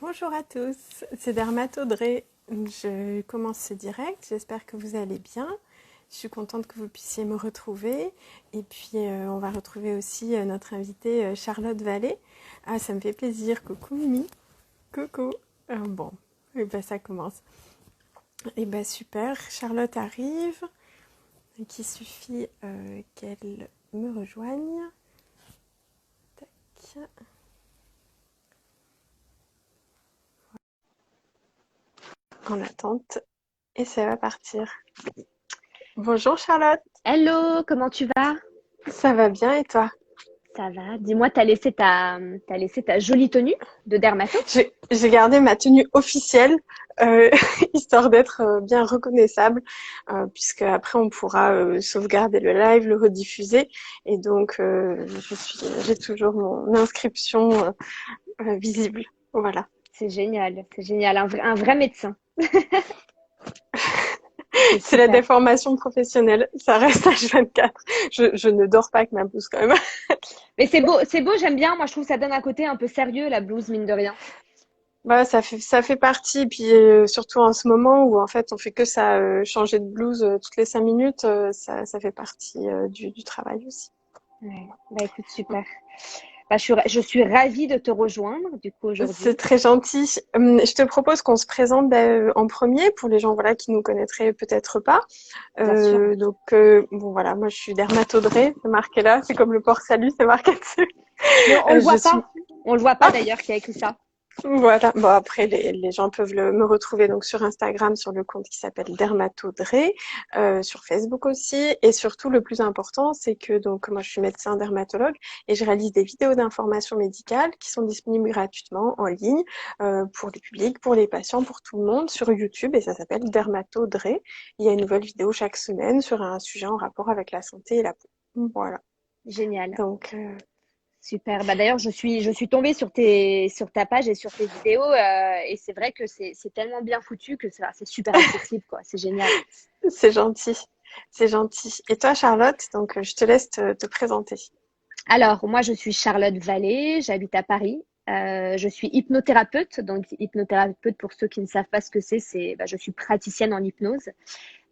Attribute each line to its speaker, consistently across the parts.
Speaker 1: Bonjour à tous, c'est Dermat Audrey. Je commence ce direct, j'espère que vous allez bien. Je suis contente que vous puissiez me retrouver. Et puis, on va retrouver aussi notre invitée Charlotte Vallée. Ah, ça me fait plaisir. Coucou Mimi. Coucou. Bon, et ben ça commence. Et ben super, Charlotte arrive. Donc, il suffit qu'elle me rejoigne. Tac. En attente. Et ça va partir. Bonjour Charlotte,
Speaker 2: Hello, comment tu vas?
Speaker 1: ça va bien et toi?
Speaker 2: Ça va. Dis-moi, t'as laissé ta jolie tenue de dermato?
Speaker 1: J'ai gardé ma tenue officielle, euh, histoire d'être bien reconnaissable, puisque après on pourra sauvegarder le live, le rediffuser, et donc j'ai toujours mon inscription visible. Voilà.
Speaker 2: C'est génial, un vrai médecin. C'est
Speaker 1: C'est la
Speaker 2: super.
Speaker 1: déformation professionnelle, ça reste H24. Je ne dors pas avec ma blouse quand même.
Speaker 2: Mais c'est beau, j'aime bien. Moi, je trouve que ça donne un côté un peu sérieux, la blouse, mine de rien.
Speaker 1: Bah, ça fait partie, puis surtout en ce moment où en fait on fait que ça, changer de blouse toutes les 5 minutes, ça fait partie du travail aussi.
Speaker 2: Ouais. Bah écoute, super. Bah, je suis ravie de te rejoindre, du coup,
Speaker 1: C'est
Speaker 2: aujourd'hui.
Speaker 1: très gentil. Je te propose qu'on se présente en premier pour les gens voilà qui nous connaîtraient peut-être pas.
Speaker 2: Bien sûr.
Speaker 1: Bon voilà, moi je suis dermatodré, c'est marqué là, c'est comme le port salut, c'est marqué dessus.
Speaker 2: Mais on le
Speaker 1: Je
Speaker 2: voit
Speaker 1: suis
Speaker 2: pas. On le voit pas d'ailleurs qui a écrit ça.
Speaker 1: Voilà. Bon, après, les gens peuvent me retrouver donc sur Instagram, sur le compte qui s'appelle Dermatodré, sur Facebook aussi. Et surtout, le plus important, c'est que donc moi, je suis médecin dermatologue et je réalise des vidéos d'information médicale qui sont disponibles gratuitement en ligne pour le public, pour les patients, pour tout le monde sur YouTube et ça s'appelle Dermatodré. Il y a une nouvelle vidéo chaque semaine sur un sujet en rapport avec la santé et la peau. Voilà.
Speaker 2: Génial.
Speaker 1: Donc,
Speaker 2: Super. Bah d'ailleurs, je suis tombée sur ta page et sur tes vidéos, et c'est vrai que c'est tellement bien foutu que c'est super accessible, quoi. C'est génial.
Speaker 1: c'est gentil. C'est gentil. Et toi, Charlotte, donc je te laisse te présenter.
Speaker 2: Alors, moi, je suis Charlotte Vallée, j'habite à Paris. Je suis hypnothérapeute. Donc, hypnothérapeute, pour ceux qui ne savent pas ce que bah, je suis praticienne en hypnose.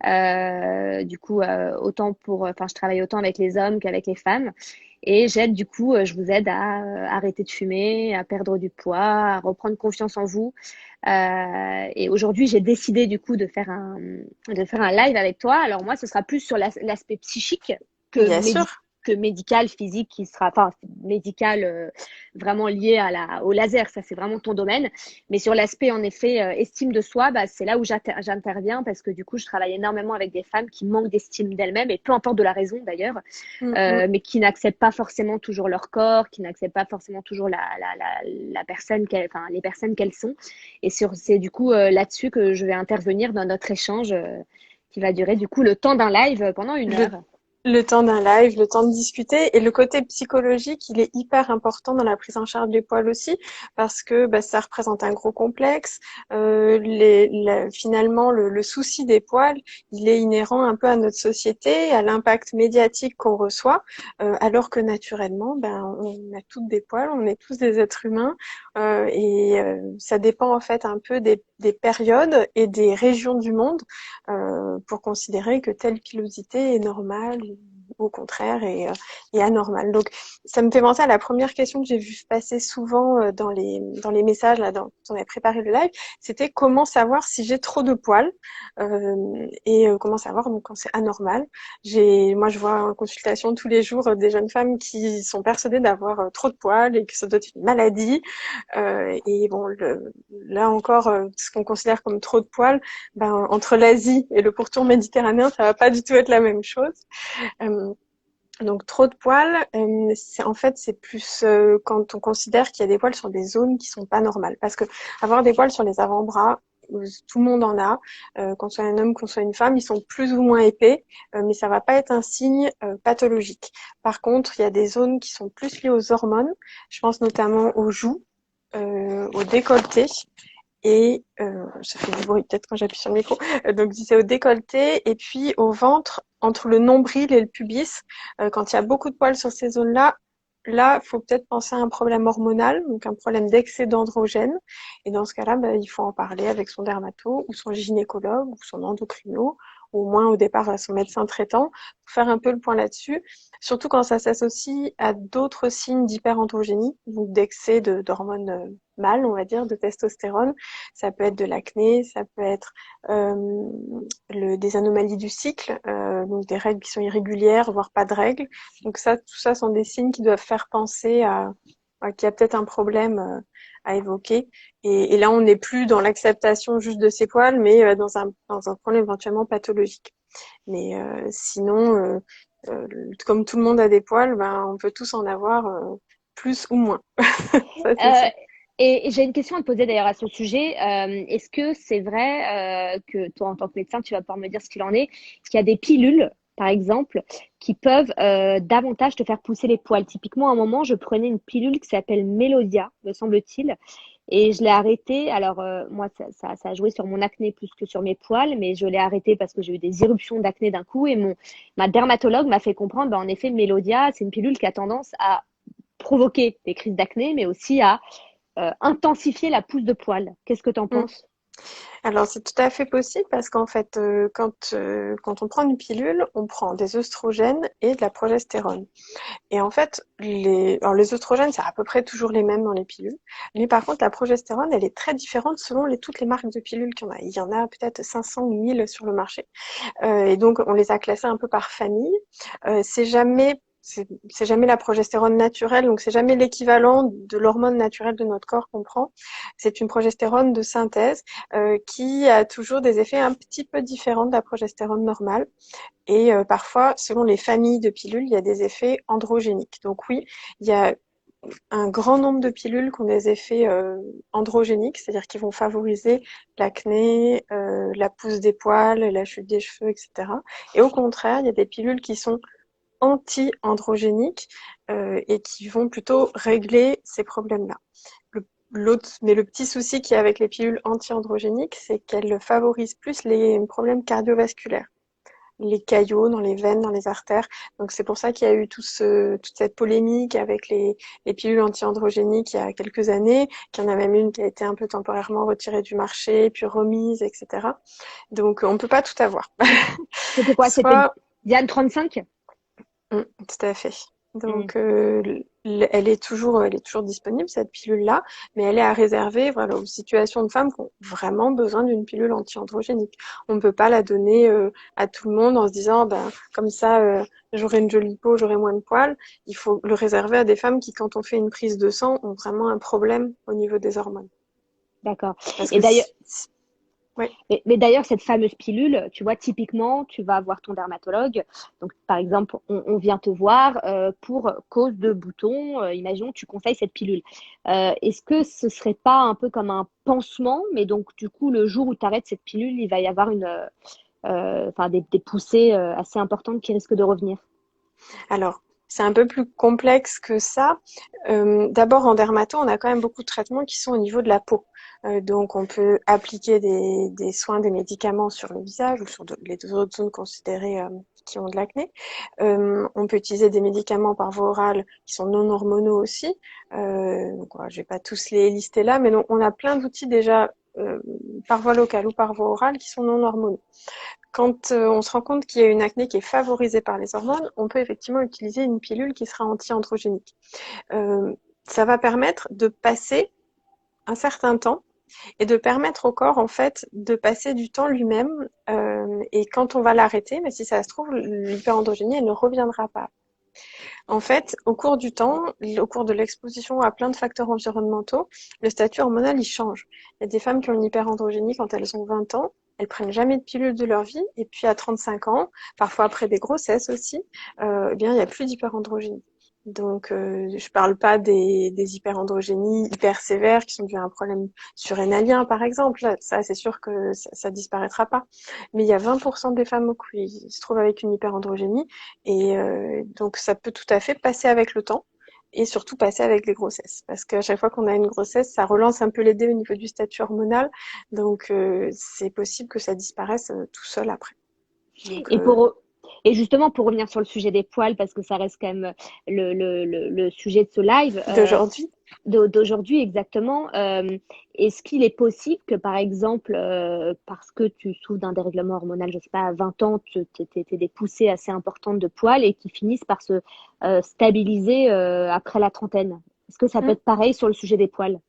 Speaker 2: Du coup, enfin, je travaille autant avec les hommes qu'avec les femmes. Et je vous aide à arrêter de fumer, à perdre du poids, à reprendre confiance en vous. Et aujourd'hui, j'ai décidé du coup de faire un live avec toi. Alors moi, ce sera plus sur l'aspect psychique que,
Speaker 1: Bien sûr.
Speaker 2: que médical, physique, qui sera, enfin, médical vraiment lié au laser. Ça, c'est vraiment ton domaine. Mais sur l'aspect, en effet, estime de soi, bah, c'est là où j'interviens parce que du coup, je travaille énormément avec des femmes qui manquent d'estime d'elles-mêmes et peu importe de la raison d'ailleurs,
Speaker 1: Mm, mm.
Speaker 2: mais qui n'acceptent pas forcément toujours leur corps, qui n'acceptent pas forcément toujours la personne enfin, les personnes qu'elles sont. Et c'est du coup là-dessus que je vais intervenir dans notre échange qui va durer du coup le temps d'un live pendant une
Speaker 1: Le,
Speaker 2: heure.
Speaker 1: le temps d'un live, le temps de discuter et le côté psychologique, il est hyper important dans la prise en charge des poils aussi parce que bah, ça représente un gros complexe. Finalement, le souci des poils, il est inhérent un peu à notre société, à l'impact médiatique qu'on reçoit, alors que naturellement, ben, on a toutes des poils, on est tous des êtres humains ça dépend en fait un peu des périodes et des régions du monde pour considérer que telle pilosité est normale ou au contraire est anormale. Donc ça me fait penser à la première question que j'ai vu passer souvent dans les messages là quand on avait préparé le live, c'était comment savoir si j'ai trop de poils comment savoir donc quand c'est anormal. Moi je vois en consultation tous les jours des jeunes femmes qui sont persuadées d'avoir trop de poils et que ça doit être une maladie. Et bon, là encore, ce qu'on considère comme trop de poils, ben, entre l'Asie et le pourtour méditerranéen, ça va pas du tout être la même chose. Euh, donc trop de poils, c'est plus quand on considère qu'il y a des poils sur des zones qui sont pas normales. Parce que avoir des poils sur les avant-bras, tout le monde en a, qu'on soit un homme, qu'on soit une femme, ils sont plus ou moins épais, mais ça va pas être un signe pathologique. Par contre, il y a des zones qui sont plus liées aux hormones. Je pense notamment aux joues, au décolleté et ça fait du bruit peut-être quand j'appuie sur le micro. Donc c'est au décolleté et puis au ventre entre le nombril et le pubis. Quand il y a beaucoup de poils sur ces zones-là, là, il faut peut-être penser à un problème hormonal, donc un problème d'excès d'androgène. Et dans ce cas-là, il faut en parler avec son dermato ou son gynécologue ou son endocrino, ou au moins au départ à son médecin traitant, pour faire un peu le point là-dessus. Surtout quand ça s'associe à d'autres signes d'hyperandrogénie, donc d'excès d'hormones mâles, on va dire, de testostérone. Ça peut être de l'acné, ça peut être des anomalies du cycle, donc des règles qui sont irrégulières, voire pas de règles. Donc ça, tout ça sont des signes qui doivent faire penser à qu'il y a peut-être un problème à évoquer. Et là, on n'est plus dans l'acceptation juste de ses poils, mais dans un problème éventuellement pathologique. Mais sinon, comme tout le monde a des poils, on peut tous en avoir plus ou moins. Ça, c'est
Speaker 2: Euh,
Speaker 1: sûr.
Speaker 2: et j'ai une question à te poser d'ailleurs à ce sujet. Est-ce que c'est vrai que toi, en tant que médecin, tu vas pouvoir me dire ce qu'il en est? Est-ce qu'il y a des pilules, par exemple, qui peuvent davantage te faire pousser les poils? Typiquement, à un moment, je prenais une pilule qui s'appelle Mélodia, me semble-t-il, et je l'ai arrêtée. Alors, moi, ça a joué sur mon acné plus que sur mes poils, mais je l'ai arrêtée parce que j'ai eu des éruptions d'acné d'un coup, et ma dermatologue m'a fait comprendre, en effet, Mélodia, c'est une pilule qui a tendance à provoquer des crises d'acné, mais aussi à intensifier la pousse de poils. Qu'est-ce que tu en
Speaker 1: Mm.
Speaker 2: penses?
Speaker 1: Alors, c'est tout à fait possible parce qu'en fait, quand on prend une pilule, on prend des œstrogènes et de la progestérone. Et en fait, les œstrogènes, c'est à peu près toujours les mêmes dans les pilules. Mais par contre, la progestérone, elle est très différente selon toutes les marques de pilules qu'il y en a. Il y en a peut-être 500 ou 1000 sur le marché. Et donc, on les a classées un peu par famille. C'est jamais la progestérone naturelle, donc c'est jamais l'équivalent de l'hormone naturelle de notre corps qu'on prend. C'est une progestérone de synthèse qui a toujours des effets un petit peu différents de la progestérone normale. Et parfois, selon les familles de pilules, il y a des effets androgéniques. Donc oui, il y a un grand nombre de pilules qui ont des effets androgéniques, c'est-à-dire qui vont favoriser l'acné, la pousse des poils, la chute des cheveux, etc. Et au contraire, il y a des pilules qui sont anti-androgéniques et qui vont plutôt régler ces problèmes-là. Mais le petit souci qu'il y a avec les pilules anti-androgéniques, c'est qu'elles favorisent plus les problèmes cardiovasculaires, les caillots dans les veines, dans les artères. Donc c'est pour ça qu'il y a eu toute cette polémique avec les pilules anti-androgéniques il y a quelques années, qu'il y en a même une qui a été un peu temporairement retirée du marché, puis remise, etc. Donc on ne peut pas tout avoir.
Speaker 2: C'était quoi? C'était
Speaker 1: Soit
Speaker 2: Diane 35?
Speaker 1: Tout à fait.
Speaker 2: Mm.
Speaker 1: Donc, elle est toujours disponible, cette pilule-là, mais elle est à réserver, voilà, aux situations de femmes qui ont vraiment besoin d'une pilule anti-androgénique. On ne peut pas la donner à tout le monde en se disant, comme ça, j'aurai une jolie peau, j'aurai moins de poils. Il faut le réserver à des femmes qui, quand on fait une prise de sang, ont vraiment un problème au niveau des hormones.
Speaker 2: D'accord.
Speaker 1: Parce
Speaker 2: Et
Speaker 1: que
Speaker 2: d'ailleurs,
Speaker 1: ouais.
Speaker 2: mais d'ailleurs, cette fameuse pilule, tu vois, typiquement, tu vas voir ton dermatologue. Donc, par exemple, on vient te voir pour cause de boutons. Imaginons que tu conseilles cette pilule. Est-ce que ce serait pas un peu comme un pansement, mais donc, du coup, le jour où tu arrêtes cette pilule, il va y avoir enfin, des poussées assez importantes qui risquent de revenir?
Speaker 1: Alors, c'est un peu plus complexe que ça. D'abord, en dermato, on a quand même beaucoup de traitements qui sont au niveau de la peau. Donc, on peut appliquer des soins, des médicaments sur le visage ou sur les deux autres zones considérées qui ont de l'acné. On peut utiliser des médicaments par voie orale qui sont non hormonaux aussi. Donc, voilà, je vais pas tous les lister là, mais donc, on a plein d'outils déjà par voie locale ou par voie orale qui sont non hormonaux. Quand on se rend compte qu'il y a une acné qui est favorisée par les hormones, on peut effectivement utiliser une pilule qui sera anti-androgénique. Ça va permettre de passer un certain temps et de permettre au corps en fait de passer du temps lui-même. Et quand on va l'arrêter, mais si ça se trouve, l'hyperandrogénie elle ne reviendra pas. En fait, au cours du temps, au cours de l'exposition à plein de facteurs environnementaux, le statut hormonal il change. Il y a des femmes qui ont une hyperandrogénie quand elles ont 20 ans, elles prennent jamais de pilule de leur vie, et puis à 35 ans, parfois après des grossesses aussi, eh bien il n'y a plus d'hyperandrogénie. Donc, je parle pas des hyperandrogénies hyper sévères qui sont dues à un problème surrénalien, par exemple. Ça, c'est sûr que ça disparaîtra pas. Mais il y a 20% des femmes qui se trouvent avec une hyperandrogénie et donc, ça peut tout à fait passer avec le temps et surtout passer avec les grossesses. Parce qu'à chaque fois qu'on a une grossesse, ça relance un peu les dés au niveau du statut hormonal. Donc, c'est possible que ça disparaisse tout seul après. Donc,
Speaker 2: Et pour, Et justement, pour revenir sur le sujet des poils, parce que ça reste quand même le sujet de ce live,
Speaker 1: d'aujourd'hui.
Speaker 2: d'aujourd'hui exactement, est-ce qu'il est possible que, par exemple, parce que tu souffres d'un dérèglement hormonal, je sais pas, à 20 ans, tu aies des poussées assez importantes de poils et qui finissent par se stabiliser après la trentaine? Est-ce que ça peut
Speaker 1: Mm.
Speaker 2: être pareil sur le sujet des poils,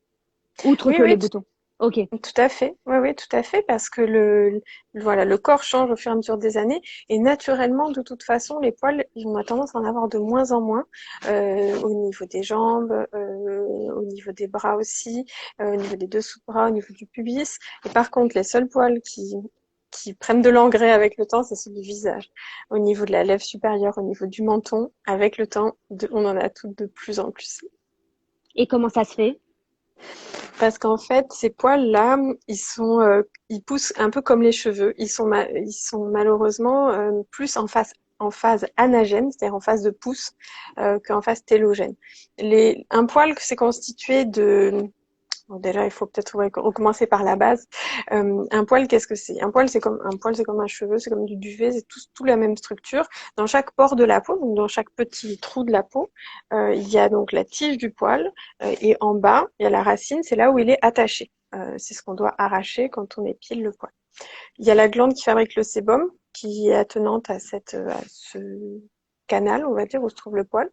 Speaker 2: outre
Speaker 1: Oui,
Speaker 2: que les
Speaker 1: oui,
Speaker 2: boutons? Ok.
Speaker 1: tout à fait. Oui, oui, tout à fait, parce que voilà, le corps change au fur et à mesure des années, et naturellement, de toute façon, les poils, on a tendance à en avoir de moins en moins, au niveau des jambes, au niveau des bras aussi, au niveau des dessous de bras, au niveau du pubis. Et par contre, les seuls poils qui prennent de l'engrais avec le temps, c'est ceux du visage. Au niveau de la lèvre supérieure, au niveau du menton, avec le temps, on en a toutes de plus en plus.
Speaker 2: Et comment ça se fait?
Speaker 1: Parce qu'en fait, ces poils-là, ils poussent un peu comme les cheveux. Ils sont malheureusement plus en phase anagène, c'est-à-dire en phase de pousse, qu'en phase télogène. Un poil, c'est constitué de. Bon, déjà, il faut peut-être recommencer par la base. Un poil, qu'est-ce que c'est? Un poil, c'est comme un cheveu, c'est comme du duvet, c'est tout la même structure. Dans chaque pore de la peau, donc dans chaque petit trou de la peau, il y a donc la tige du poil, et en bas, il y a la racine, c'est là où il est attaché. C'est ce qu'on doit arracher quand on épile le poil. Il y a la glande qui fabrique le sébum, qui est attenante à ce canal, on va dire, où se trouve le poil.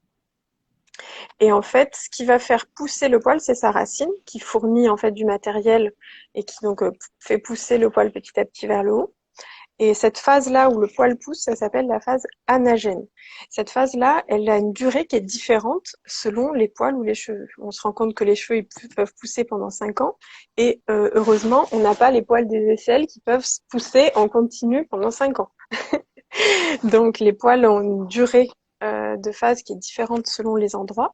Speaker 1: Et en fait, ce qui va faire pousser le poil, c'est sa racine qui fournit en fait du matériel et qui donc fait pousser le poil petit à petit vers le haut. Et cette phase-là où le poil pousse, ça s'appelle la phase anagène. Cette phase-là, elle a une durée qui est différente selon les poils ou les cheveux. On se rend compte que les cheveux peuvent pousser pendant 5 ans et heureusement, on n'a pas les poils des aisselles qui peuvent pousser en continu pendant 5 ans. Donc les poils ont une durée de phase qui est différente selon les endroits.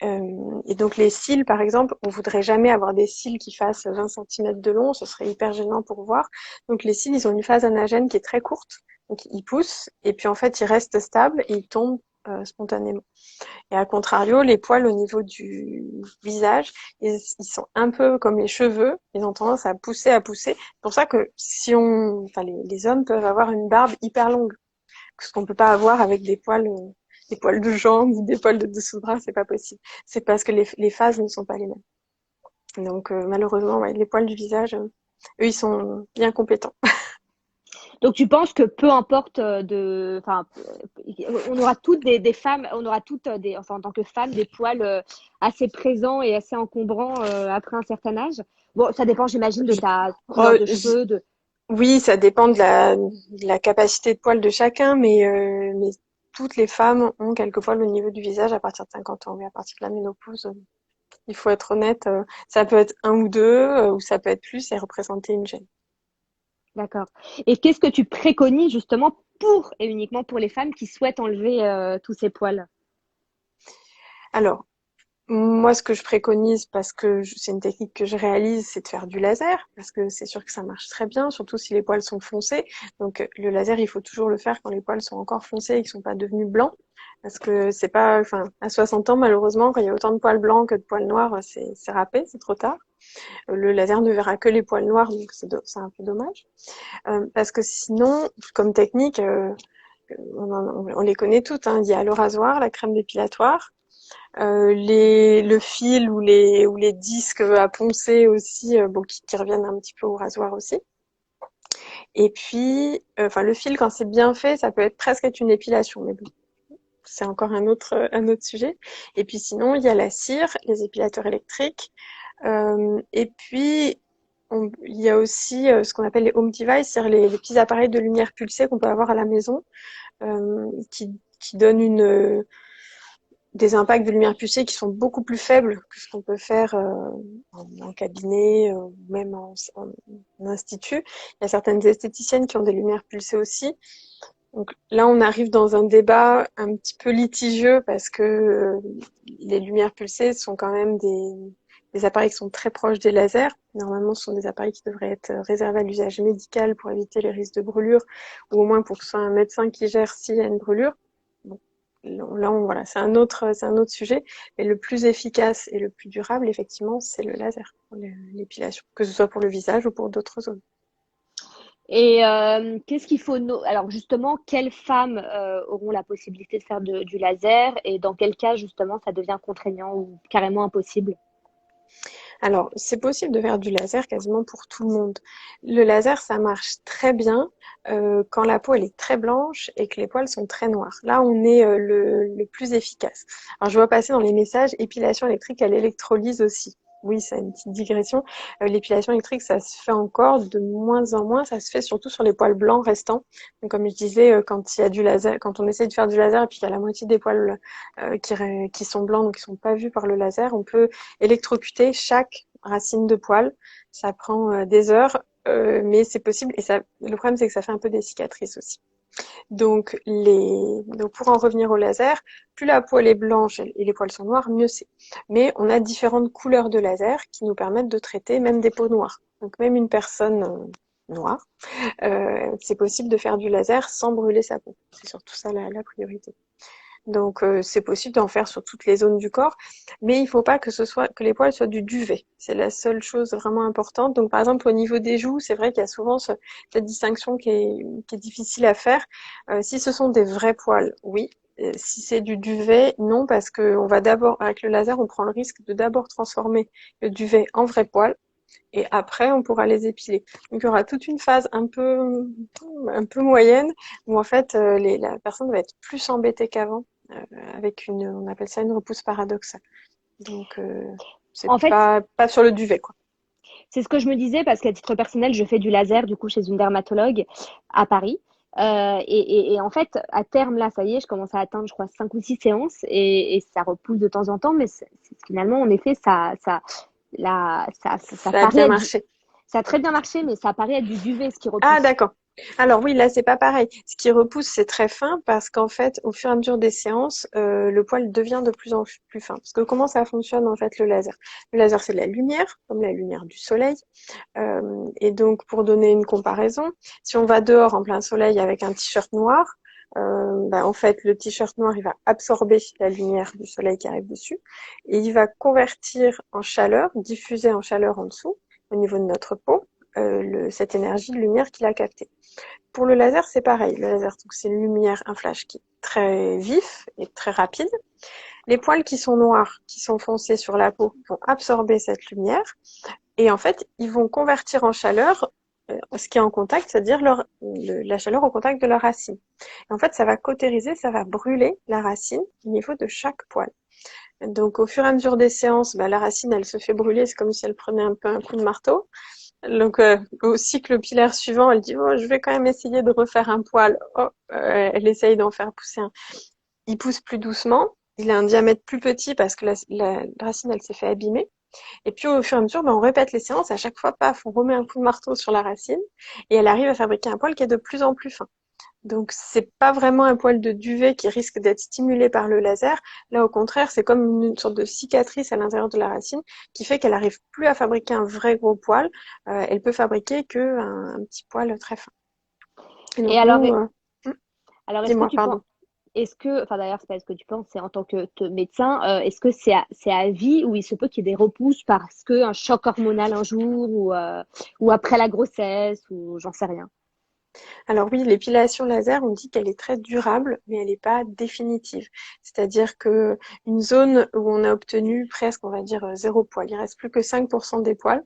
Speaker 1: Et donc les cils, par exemple, on voudrait jamais avoir des cils qui fassent 20 centimètres de long, ce serait hyper gênant pour voir. Donc les cils, ils ont une phase anagène qui est très courte, donc ils poussent et puis en fait ils restent stables et ils tombent spontanément. Et à contrario, les poils au niveau du visage, ils sont un peu comme les cheveux, ils ont tendance à pousser, à pousser. C'est pour ça que enfin les hommes peuvent avoir une barbe hyper longue, ce qu'on peut pas avoir avec des poils de jambes ou des poils de dessous de bras, c'est pas possible. C'est parce que les phases ne sont pas les mêmes. Donc malheureusement, ouais, les poils du visage, eux, ils sont bien compétents.
Speaker 2: Donc tu penses que peu importe enfin, on aura toutes des femmes, on aura toutes enfin en tant que femme des poils assez présents et assez encombrants après un certain âge. Bon, ça dépend, j'imagine, de ta couleur
Speaker 1: Oh,
Speaker 2: de cheveux, de.
Speaker 1: oui, ça dépend de la capacité de poils de chacun, mais toutes les femmes ont quelques poils au niveau du visage à partir de 50 ans. Mais à partir de la ménopause, il faut être honnête, ça peut être un ou deux, ou ça peut être plus et représenter une gêne.
Speaker 2: D'accord. Et qu'est-ce que tu préconises justement pour et uniquement pour les femmes qui souhaitent enlever tous ces poils?
Speaker 1: Alors, moi, ce que je préconise, parce que c'est une technique que je réalise, c'est de faire du laser, parce que c'est sûr que ça marche très bien, surtout si les poils sont foncés. Donc, le laser, il faut toujours le faire quand les poils sont encore foncés et qu'ils sont pas devenus blancs, parce que c'est pas, enfin, à 60 ans, malheureusement, quand il y a autant de poils blancs que de poils noirs, c'est râpé, c'est trop tard. Le laser ne verra que les poils noirs, donc c'est un peu dommage. Parce que sinon, comme technique, on les connaît toutes, hein. Il y a le rasoir, la crème dépilatoire, le fil ou les disques à poncer aussi, bon, qui reviennent un petit peu au rasoir aussi. Et puis, enfin, le fil, quand c'est bien fait, ça peut être presque être une épilation, mais bon, c'est encore un autre sujet. Et puis sinon, il y a la cire, les épilateurs électriques, et puis il y a aussi ce qu'on appelle les home devices, c'est-à-dire les petits appareils de lumière pulsée qu'on peut avoir à la maison, qui donnent des impacts de lumière pulsée qui sont beaucoup plus faibles que ce qu'on peut faire en cabinet, même en institut. Il y a certaines esthéticiennes qui ont des lumières pulsées aussi. Donc là, on arrive dans un débat un petit peu litigieux parce que les lumières pulsées sont quand même des appareils qui sont très proches des lasers. Normalement, ce sont des appareils qui devraient être réservés à l'usage médical pour éviter les risques de brûlure, ou au moins pour que ce soit un médecin qui gère s'il y a une brûlure. Bon, là, voilà, c'est un autre sujet. Mais le plus efficace et le plus durable, effectivement, c'est le laser pour l'épilation, que ce soit pour le visage ou pour d'autres zones.
Speaker 2: Et qu'est-ce qu'il faut alors justement, quelles femmes auront la possibilité de faire du laser et dans quel cas justement ça devient contraignant ou carrément impossible?
Speaker 1: Alors, c'est possible de faire du laser quasiment pour tout le monde. Le laser, ça marche très bien quand la peau elle est très blanche et que les poils sont très noirs. Là, on est le plus efficace. Alors, je vois passer dans les messages épilation électrique à l'électrolyse aussi. Oui, c'est une petite digression. L'épilation électrique, ça se fait encore de moins en moins. Ça se fait surtout sur les poils blancs restants. Donc, comme je disais, quand il y a du laser, quand on essaie de faire du laser et puis qu'il y a la moitié des poils qui sont blancs, donc qui sont pas vus par le laser, on peut électrocuter chaque racine de poil. Ça prend des heures, mais c'est possible. Et ça, le problème, c'est que ça fait un peu des cicatrices aussi. Donc pour en revenir au laser, plus la peau elle est blanche et les poils sont noirs, mieux c'est. Mais on a différentes couleurs de laser qui nous permettent de traiter même des peaux noires. Donc même une personne noire, c'est possible de faire du laser sans brûler sa peau. C'est surtout ça la priorité. Donc c'est possible d'en faire sur toutes les zones du corps, mais il faut pas que les poils soient du duvet. C'est la seule chose vraiment importante. Donc par exemple au niveau des joues, c'est vrai qu'il y a souvent cette distinction qui est difficile à faire. Si ce sont des vrais poils, oui. Si c'est du duvet, non, parce que on va d'abord avec le laser, on prend le risque de d'abord transformer le duvet en vrai poil. Et après, on pourra les épiler. Donc, il y aura toute une phase un peu moyenne où en fait, la personne va être plus embêtée qu'avant avec on appelle ça une repousse paradoxale. Donc, c'est
Speaker 2: En fait,
Speaker 1: pas sur le duvet, quoi.
Speaker 2: c'est ce que je me disais parce qu'à titre personnel, je fais du laser du coup chez une dermatologue à Paris. Et en fait, à terme, là, ça y est, je commence à atteindre, je crois, 5 ou 6 séances et ça repousse de temps en temps, mais finalement, en effet, ça
Speaker 1: Ça a
Speaker 2: paraît
Speaker 1: bien
Speaker 2: être
Speaker 1: marché.
Speaker 2: ça a très bien marché, mais ça paraît être du duvet ce qui
Speaker 1: Ah,
Speaker 2: repousse.
Speaker 1: d'accord. Alors oui, là, c'est pas pareil. Ce qui repousse, c'est très fin parce qu'en fait, au fur et à mesure des séances, le poil devient de plus en plus fin. Parce que comment ça fonctionne, en fait, le laser? Le laser, c'est de la lumière, comme la lumière du soleil. Et donc, pour donner une comparaison, si on va dehors en plein soleil avec un t-shirt noir, en fait, le t-shirt noir, il va absorber la lumière du soleil qui arrive dessus et il va convertir en chaleur, diffuser en chaleur en dessous, au niveau de notre peau, cette énergie de lumière qu'il a captée. Pour le laser, c'est pareil. Le laser, donc, c'est une lumière, un flash qui est très vif et très rapide. Les poils qui sont noirs, qui sont foncés sur la peau, vont absorber cette lumière et en fait, ils vont convertir en chaleur ce qui est en contact, c'est-à-dire la chaleur au contact de la racine. Et en fait, ça va cautériser, ça va brûler la racine au niveau de chaque poil. Donc, au fur et à mesure des séances, la racine, elle se fait brûler, c'est comme si elle prenait un peu un coup de marteau. Donc, au cycle pilaire suivant, elle dit, oh, je vais quand même essayer de refaire un poil. Oh, elle essaye d'en faire pousser un. Il pousse plus doucement. Il a un diamètre plus petit parce que la racine, elle s'est fait abîmer. Et puis au fur et à mesure, on répète les séances. À chaque fois, paf, on remet un coup de marteau sur la racine et elle arrive à fabriquer un poil qui est de plus en plus fin. Donc c'est pas vraiment un poil de duvet qui risque d'être stimulé par le laser. Là, au contraire, c'est comme une sorte de cicatrice à l'intérieur de la racine qui fait qu'elle arrive plus à fabriquer un vrai gros poil. Elle peut fabriquer que un petit poil très fin. Et
Speaker 2: Et
Speaker 1: donc nous,
Speaker 2: alors est-ce que
Speaker 1: dis-moi,
Speaker 2: tu penses,
Speaker 1: pardon.
Speaker 2: enfin d'ailleurs, c'est pas ce que tu penses, c'est en tant que médecin, est-ce que c'est à vie ou il se peut qu'il y ait des repousses parce qu'un choc hormonal un jour ou après la grossesse ou j'en sais rien.
Speaker 1: Alors oui, l'épilation laser, on dit qu'elle est très durable, mais elle n'est pas définitive. C'est-à-dire que une zone où on a obtenu presque, on va dire, zéro poil, il reste plus que 5% des poils.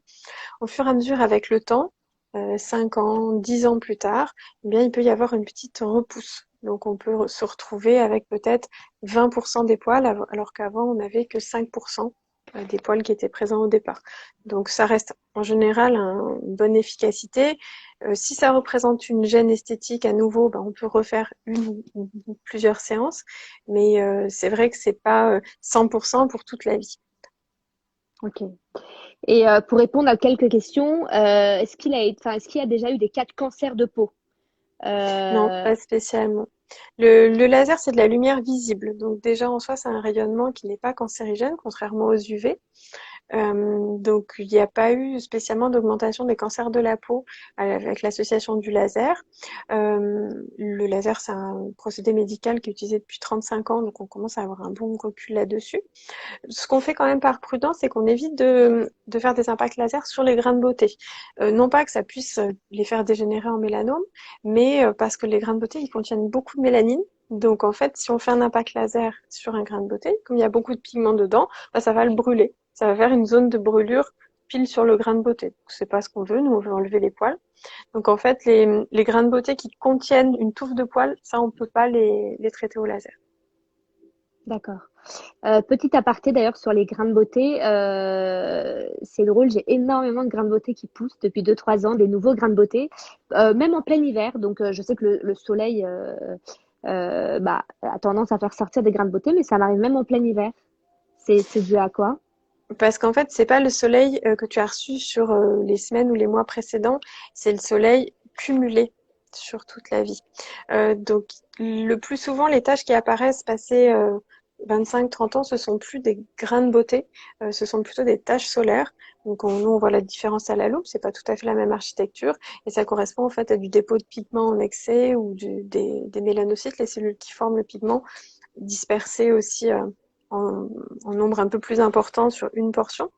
Speaker 1: Au fur et à mesure, avec le temps, 5 ans, 10 ans plus tard, eh bien, il peut y avoir une petite repousse. Donc, on peut se retrouver avec peut-être 20% des poils, alors qu'avant, on n'avait que 5% des poils qui étaient présents au départ. Donc, ça reste en général une bonne efficacité. Si ça représente une gêne esthétique à nouveau, on peut refaire une ou plusieurs séances, mais c'est vrai que c'est pas 100% pour toute la vie.
Speaker 2: Ok. Et pour répondre à quelques questions, est-ce qu'il y a déjà eu des cas de cancer de peau?
Speaker 1: Non,
Speaker 2: Euh,
Speaker 1: pas spécialement. Le laser, c'est de la lumière visible. Donc déjà, en soi, c'est un rayonnement qui n'est pas cancérigène, contrairement aux UV. Donc, il n'y a pas eu spécialement d'augmentation des cancers de la peau avec l'association du laser. Le laser, c'est un procédé médical qui est utilisé depuis 35 ans, donc on commence à avoir un bon recul là-dessus. Ce qu'on fait quand même par prudence, c'est qu'on évite de faire des impacts laser sur les grains de beauté. Non pas que ça puisse les faire dégénérer en mélanome, mais parce que les grains de beauté, ils contiennent beaucoup de mélanine. Donc en fait, si on fait un impact laser sur un grain de beauté, comme il y a beaucoup de pigments dedans, bah, ça va le brûler. Ça va faire une zone de brûlure pile sur le grain de beauté. Donc, c'est pas ce qu'on veut. Nous, on veut enlever les poils. Donc en fait, les grains de beauté qui contiennent une touffe de poils, ça, on peut pas les traiter au laser.
Speaker 2: D'accord. Petit aparté d'ailleurs sur les grains de beauté, c'est drôle, j'ai énormément de grains de beauté qui poussent depuis 2-3 ans, des nouveaux grains de beauté, même en plein hiver. Donc je sais que le soleil bah, a tendance à faire sortir des grains de beauté, mais ça m'arrive même en plein hiver. C'est dû à quoi?
Speaker 1: Parce qu'en fait, c'est pas le soleil que tu as reçu sur les semaines ou les mois précédents, c'est le soleil cumulé sur toute la vie. Donc, le plus souvent, les taches qui apparaissent passé 25-30 ans, ce sont plus des grains de beauté, ce sont plutôt des taches solaires. Donc, nous, on voit la différence à la loupe, c'est pas tout à fait la même architecture, et ça correspond en fait à du dépôt de pigments en excès ou des mélanocytes, les cellules qui forment le pigment, dispersées aussi en, en nombre un peu plus important sur une portion,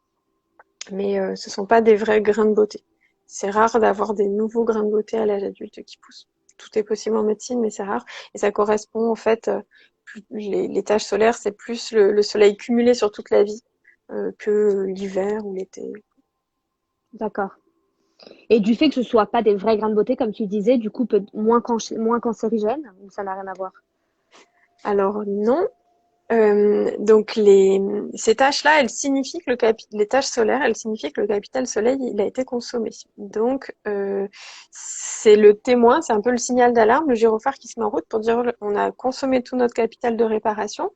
Speaker 1: mais ce sont pas des vrais grains de beauté. C'est rare d'avoir des nouveaux grains de beauté à l'âge adulte qui poussent. Tout est possible en médecine, mais c'est rare. Et ça correspond en fait, les taches solaires, c'est plus le soleil cumulé sur toute la vie que l'hiver ou l'été.
Speaker 2: D'accord. Et du fait que ce soit pas des vrais grains de beauté, comme tu disais, du coup, peut moins cancérigène, ou ça n'a rien à voir?
Speaker 1: Alors non, donc ces tâches-là, elles signifient que les tâches solaires, elles signifient que le capital soleil, il a été consommé. Donc c'est le témoin, c'est un peu le signal d'alarme, le gyrophare qui se met en route pour dire on a consommé tout notre capital de réparation.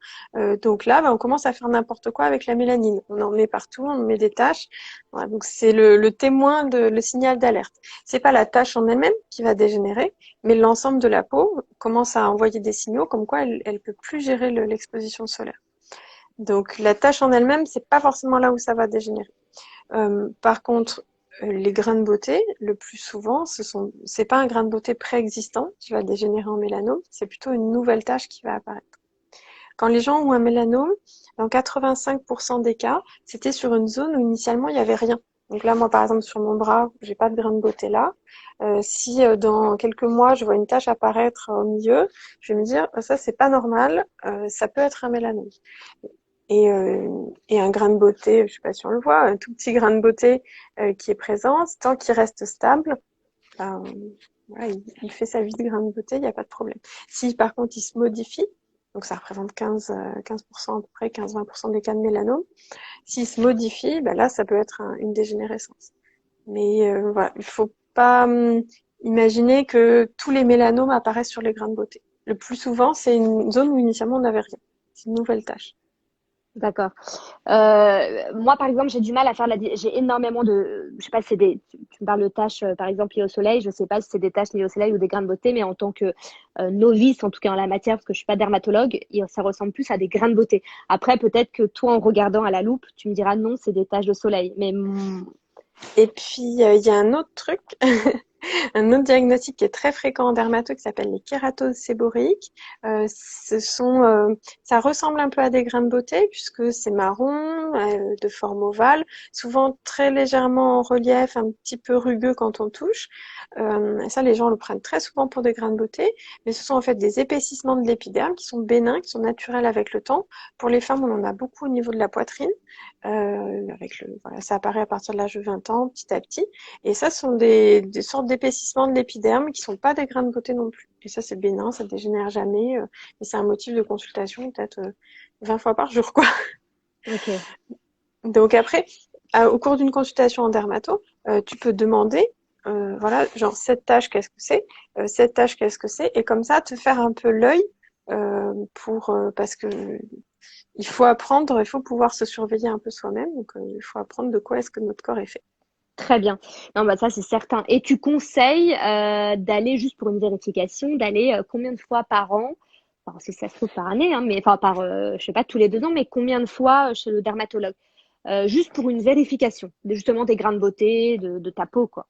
Speaker 1: Donc là, bah, on commence à faire n'importe quoi avec la mélanine. On en met partout, on met des taches. Voilà, donc c'est le témoin le signal d'alerte. C'est pas la tâche en elle-même qui va dégénérer, mais l'ensemble de la peau commence à envoyer des signaux comme quoi elle peut plus gérer l'exposition solaire. Donc la tâche en elle-même, c'est pas forcément là où ça va dégénérer. Par contre, les grains de beauté, le plus souvent, c'est pas un grain de beauté préexistant qui va dégénérer en mélanome, c'est plutôt une nouvelle tâche qui va apparaître. Quand les gens ont un mélanome, dans 85% des cas, c'était sur une zone où initialement il n'y avait rien. Donc là, moi, par exemple, sur mon bras, j'ai pas de grain de beauté là. Si dans quelques mois, je vois une tache apparaître au milieu, je vais me dire, ça, c'est pas normal, ça peut être un mélanome. Et un grain de beauté, je sais pas si on le voit, un tout petit grain de beauté qui est présent, tant qu'il reste stable, ben, voilà, il fait sa vie de grain de beauté, il n'y a pas de problème. Si par contre il se modifie, donc ça représente 15% à peu près, 15-20% des cas de mélanome, s'il se modifie, ben là ça peut être une dégénérescence. Mais voilà, il faut pas imaginer que tous les mélanomes apparaissent sur les grains de beauté. Le plus souvent, c'est une zone où initialement on n'avait rien. C'est une nouvelle tache.
Speaker 2: D'accord. Moi, par exemple, j'ai du mal à faire j'ai énormément je sais pas si c'est tu me parles de tâches, par exemple, liées au soleil. Je sais pas si c'est des tâches liées au soleil ou des grains de beauté, mais en tant que novice, en tout cas en la matière, parce que je suis pas dermatologue, ça ressemble plus à des grains de beauté. Après, peut-être que toi, en regardant à la loupe, tu me diras non, c'est des taches de soleil. Mais
Speaker 1: Et puis, il y a un autre truc, un autre diagnostic qui est très fréquent en dermato qui s'appelle les kératoses séborrhéiques. Ça ressemble un peu à des grains de beauté puisque c'est marron, de forme ovale, souvent très légèrement en relief, un petit peu rugueux quand on touche. Ça, les gens le prennent très souvent pour des grains de beauté, mais ce sont en fait des épaississements de l'épiderme qui sont bénins, qui sont naturels avec le temps. Pour les femmes, on en a beaucoup au niveau de la poitrine. Voilà, ça apparaît à partir de l'âge de 20 ans, petit à petit. Et ça, ce sont des sortes d'épaississements de l'épiderme qui sont pas des grains de beauté non plus. Et ça, c'est bénin, ça dégénère jamais. Et c'est un motif de consultation peut-être 20 fois par jour, quoi.
Speaker 2: ok,
Speaker 1: Donc après, au cours d'une consultation en dermato, tu peux demander, voilà, genre cette tâche, qu'est-ce que c'est cette tâche, qu'est-ce que c'est et comme ça, te faire un peu l'œil parce que il faut apprendre, il faut pouvoir se surveiller un peu soi-même. Donc, il faut apprendre de quoi est-ce que notre corps est fait.
Speaker 2: très bien. Non, bah ça c'est certain. Et tu conseilles d'aller juste pour une vérification, d'aller combien de fois par an? Enfin, si ça se trouve par année, hein, mais enfin je sais pas, tous les 2 ans, mais combien de fois chez le dermatologue? juste pour une vérification, justement des grains de beauté, de ta peau, quoi.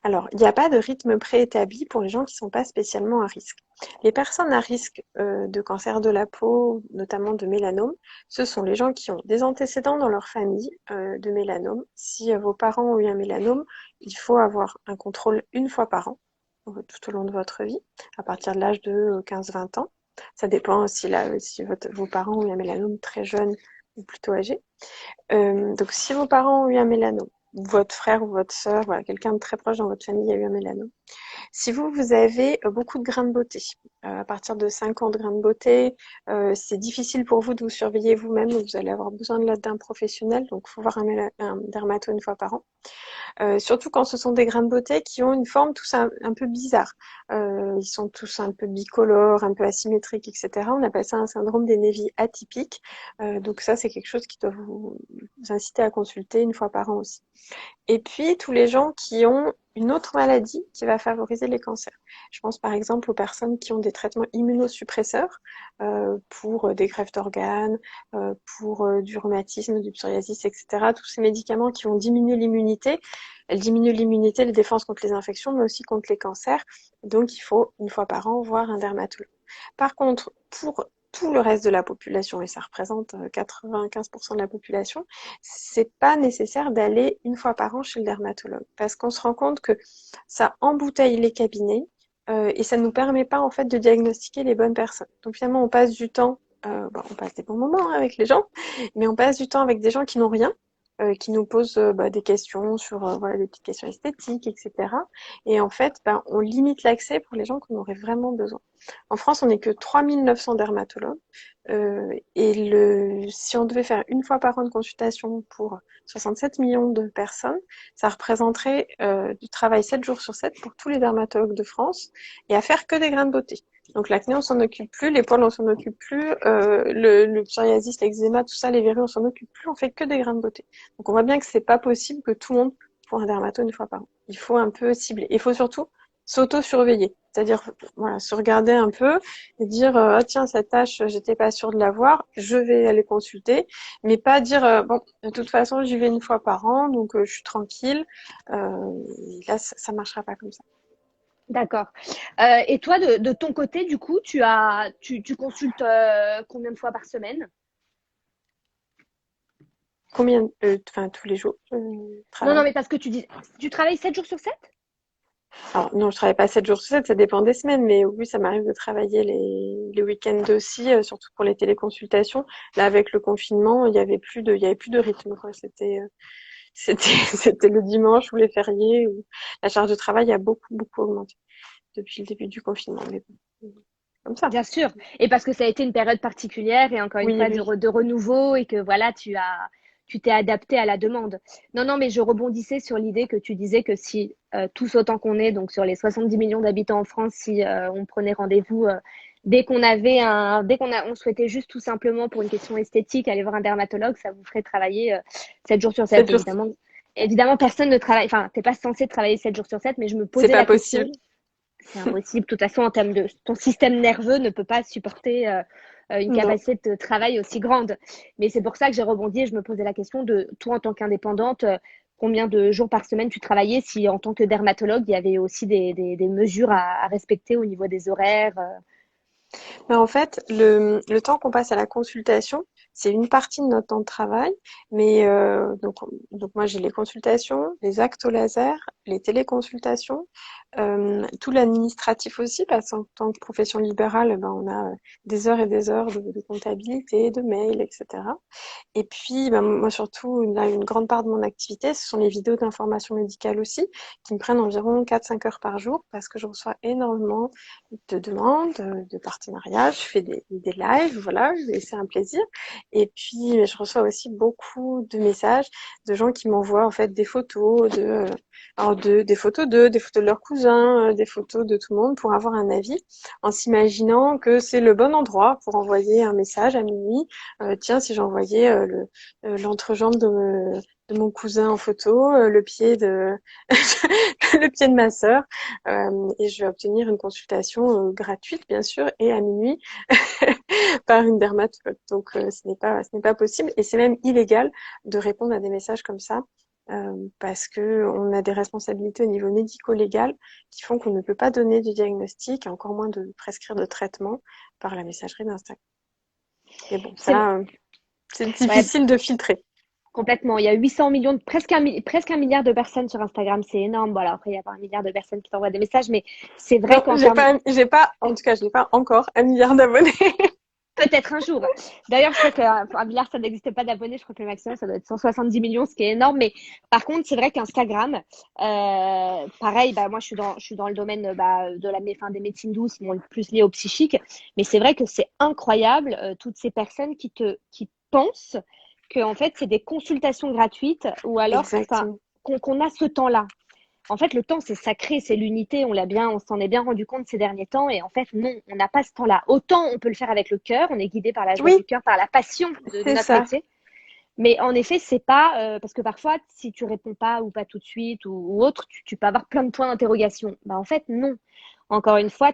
Speaker 1: Alors, il n'y a pas de rythme préétabli pour les gens qui ne sont pas spécialement à risque. Les personnes à risque de cancer de la peau, notamment de mélanome, ce sont les gens qui ont des antécédents dans leur famille de mélanome. Si vos parents ont eu un mélanome, il faut avoir un contrôle une fois par an, tout au long de votre vie, à partir de l'âge de 15-20 ans. Ça dépend si vos parents ont eu un mélanome très jeune ou plutôt âgé. Donc, si vos parents ont eu un mélanome, votre frère ou votre sœur, voilà, quelqu'un de très proche dans votre famille a eu un mélanome. Si vous avez beaucoup de grains de beauté, à partir de 5 ans de grains de beauté, c'est difficile pour vous de vous surveiller vous-même, vous allez avoir besoin de l'aide d'un professionnel, donc il faut voir un dermato une fois par an. Surtout quand ce sont des grains de beauté qui ont une forme tous un peu bizarre. Ils sont tous un peu bicolores, un peu asymétriques, etc. On appelle ça un syndrome des névis atypiques. Donc ça, c'est quelque chose qui doit vous inciter à consulter une fois par an aussi. Et puis, tous les gens qui ont une autre maladie qui va favoriser les cancers. Je pense par exemple aux personnes qui ont des traitements immunosuppresseurs pour des greffes d'organes, pour du rhumatisme, du psoriasis, etc. Tous ces médicaments qui vont diminuer l'immunité. Elles diminuent l'immunité, les défenses contre les infections, mais aussi contre les cancers. Donc, il faut une fois par an voir un dermatologue. Par contre, pour tout le reste de la population, et ça représente 95% de la population, c'est pas nécessaire d'aller une fois par an chez le dermatologue parce qu'on se rend compte que ça embouteille les cabinets et ça nous permet pas en fait de diagnostiquer les bonnes personnes. Donc finalement, on passe du temps, on passe des bons moments avec les gens, mais on passe du temps avec des gens qui n'ont rien. Qui nous posent des questions sur voilà, des petites questions esthétiques, etc. Et en fait, on limite l'accès pour les gens qu'on aurait vraiment besoin. En France, on n'est que 3900 dermatologues. Si on devait faire une fois par an de consultation pour 67 millions de personnes, ça représenterait du travail 7 jours sur 7 pour tous les dermatologues de France et à faire que des grains de beauté. Donc l'acné, on s'en occupe plus, les poils, on s'en occupe plus, le psoriasis, l'eczéma, tout ça, les verrues, on s'en occupe plus, on fait que des grains de beauté. Donc on voit bien que c'est pas possible que tout le monde voit un dermato une fois par an. Il faut un peu cibler. Il faut surtout s'auto-surveiller. C'est-à-dire, voilà, se regarder un peu et dire, ah tiens, cette tâche, j'étais pas sûre de l'avoir, je vais aller consulter, mais pas dire, bon, de toute façon, j'y vais une fois par an, donc je suis tranquille. Là, ça marchera pas comme ça.
Speaker 2: D'accord. Et toi, de ton côté, du coup, tu consultes combien de fois par semaine?
Speaker 1: Enfin, tous les jours, je
Speaker 2: Non, non,
Speaker 1: travaille.
Speaker 2: mais parce que tu travailles 7 jours sur 7?
Speaker 1: Alors, non, je travaille pas 7 jours sur 7, ça dépend des semaines, mais oui, ça m'arrive de travailler les week-ends aussi, surtout pour les téléconsultations. Là, avec le confinement, il y avait plus de rythme, quoi. C'était le dimanche ou les fériés où la charge de travail a beaucoup, beaucoup augmenté depuis le début du confinement. Mais bon, comme ça.
Speaker 2: Bien sûr. Et parce que ça a été une période particulière et encore une
Speaker 1: Oui,
Speaker 2: fois
Speaker 1: oui.
Speaker 2: de renouveau et que voilà, tu t'es adapté à la demande. Non, non, mais je rebondissais sur l'idée que tu disais que si tous autant qu'on est, donc sur les 70 millions d'habitants en France, si on prenait rendez-vous on souhaitait juste tout simplement pour une question esthétique aller voir un dermatologue, ça vous ferait travailler 7 jours sur 7,
Speaker 1: 7 jours,
Speaker 2: évidemment. Évidemment, personne ne travaille, enfin, t'es pas censé travailler 7 jours sur 7, mais je me
Speaker 1: c'est
Speaker 2: posais
Speaker 1: pas
Speaker 2: la question.
Speaker 1: possible.
Speaker 2: C'est impossible. De toute façon, en termes de ton système nerveux ne peut pas supporter une
Speaker 1: Non.
Speaker 2: capacité de travail aussi grande. Mais c'est pour ça que j'ai rebondi et je me posais la question de toi en tant qu'indépendante, combien de jours par semaine tu travaillais, si en tant que dermatologue, il y avait aussi des mesures à respecter au niveau des horaires.
Speaker 1: Mais en fait, le temps qu'on passe à la consultation, c'est une partie de notre temps de travail. Mais donc moi, j'ai les consultations, les actes au laser, les téléconsultations, tout l'administratif aussi, parce qu'en tant que profession libérale, on a des heures et des heures de comptabilité, de mails, etc. Et puis, moi surtout, là, une grande part de mon activité, ce sont les vidéos d'information médicale aussi, qui me prennent environ 4-5 heures par jour, parce que je reçois énormément de demandes, de partenariats, je fais des lives, voilà, et c'est un plaisir. Et puis, je reçois aussi beaucoup de messages de gens qui m'envoient en fait des photos des photos d'eux, des photos de leurs cousins, des photos de tout le monde pour avoir un avis, en s'imaginant que c'est le bon endroit pour envoyer un message à minuit. Tiens, si j'envoyais l'entrejambe de mon cousin en photo, le pied de le pied de ma sœur, et je vais obtenir une consultation gratuite bien sûr et à minuit par une dermatologue. Donc ce n'est pas possible et c'est même illégal de répondre à des messages comme ça. Parce que on a des responsabilités au niveau médico-légal qui font qu'on ne peut pas donner du diagnostic, et encore moins de prescrire de traitement par la messagerie d'Instagram. Mais bon,
Speaker 2: C'est
Speaker 1: ça, c'est
Speaker 2: ouais,
Speaker 1: difficile de filtrer.
Speaker 2: complètement. Il y a 800 millions, presque un milliard de personnes sur Instagram. C'est énorme. Voilà, après, il y a pas un milliard de personnes qui t'envoient des messages, mais c'est vrai
Speaker 1: Non,
Speaker 2: qu'en termes,
Speaker 1: en tout cas, je n'ai pas encore 1 milliard d'abonnés.
Speaker 2: peut-être un jour. D'ailleurs, je crois qu'un milliard, ça n'existe pas d'abonnés. Je crois que le maximum, ça doit être 170 millions, ce qui est énorme. Mais par contre, c'est vrai qu'Instagram, pareil, bah, moi, je suis dans le domaine de enfin, des médecines douces, bon, plus liées au psychique. Mais c'est vrai que c'est incroyable, toutes ces personnes qui pensent que, en fait, c'est des consultations gratuites ou alors, enfin,
Speaker 1: Exactement.
Speaker 2: qu'on a ce temps-là. En fait, le temps, c'est sacré, c'est l'unité. On s'en est bien rendu compte ces derniers temps. Et en fait, non, on n'a pas ce temps-là. Autant on peut le faire avec le cœur, on est guidé par la joie
Speaker 1: Oui,
Speaker 2: du cœur, par la passion de
Speaker 1: c'est
Speaker 2: notre
Speaker 1: ça.
Speaker 2: métier. Mais en effet, c'est pas parce que parfois, si tu réponds pas ou pas tout de suite ou autre, tu peux avoir plein de points d'interrogation. Bah en fait, non. Encore une fois,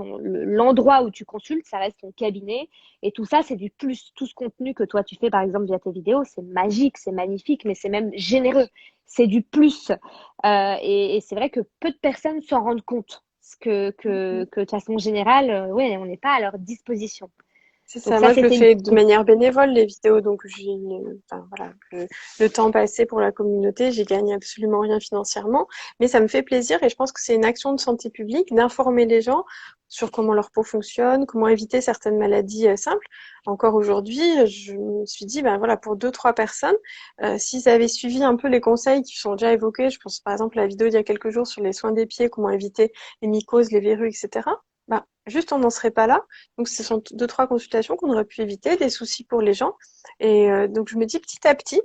Speaker 2: l'endroit où tu consultes, ça reste ton cabinet. Et tout ça, c'est du plus. Tout ce contenu que toi, tu fais, par exemple, via tes vidéos, c'est magique, c'est magnifique, mais c'est même généreux. C'est du plus. Et c'est vrai que peu de personnes s'en rendent compte. Que de façon générale, ouais, on n'est pas à leur disposition.
Speaker 1: C'est
Speaker 2: Donc
Speaker 1: ça.
Speaker 2: ça,
Speaker 1: Moi, je le
Speaker 2: c'était une
Speaker 1: fais de manière bénévole, les vidéos. Donc, enfin, voilà, le temps passé pour la communauté, j'y gagne absolument rien financièrement. Mais ça me fait plaisir et je pense que c'est une action de santé publique d'informer les gens sur comment leur peau fonctionne, comment éviter certaines maladies simples. Encore aujourd'hui, je me suis dit, ben voilà, pour 2, 3 personnes, s'ils avaient suivi un peu les conseils qui sont déjà évoqués, je pense par exemple à la vidéo d'il y a quelques jours sur les soins des pieds, comment éviter les mycoses, les verrues, etc. Bah, juste on n'en serait pas là. Donc, ce sont 2, 3 consultations qu'on aurait pu éviter, des soucis pour les gens. Et donc, je me dis petit à petit,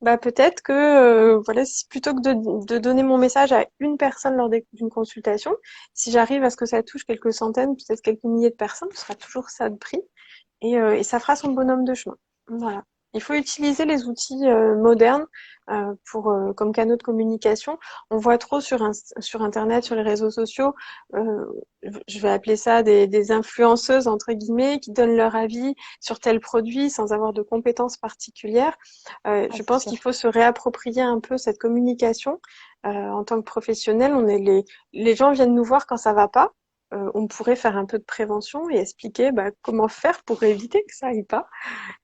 Speaker 1: bah peut-être que voilà, si, plutôt que de donner mon message à une personne lors d'une consultation, si j'arrive à ce que ça touche quelques centaines, peut-être quelques milliers de personnes, ce sera toujours ça de prix. Et ça fera son bonhomme de chemin. Voilà. Il faut utiliser les outils modernes comme canaux de communication. On voit trop sur Internet, sur les réseaux sociaux, euh, je vais appeler ça des influenceuses, entre guillemets, qui donnent leur avis sur tel produit sans avoir de compétences particulières.
Speaker 2: Ah,
Speaker 1: Je
Speaker 2: c'est
Speaker 1: pense
Speaker 2: sûr.
Speaker 1: qu'il faut se réapproprier un peu cette communication. En tant que professionnel, les gens viennent nous voir quand ça va pas. On pourrait faire un peu de prévention et expliquer comment faire pour éviter que ça aille pas.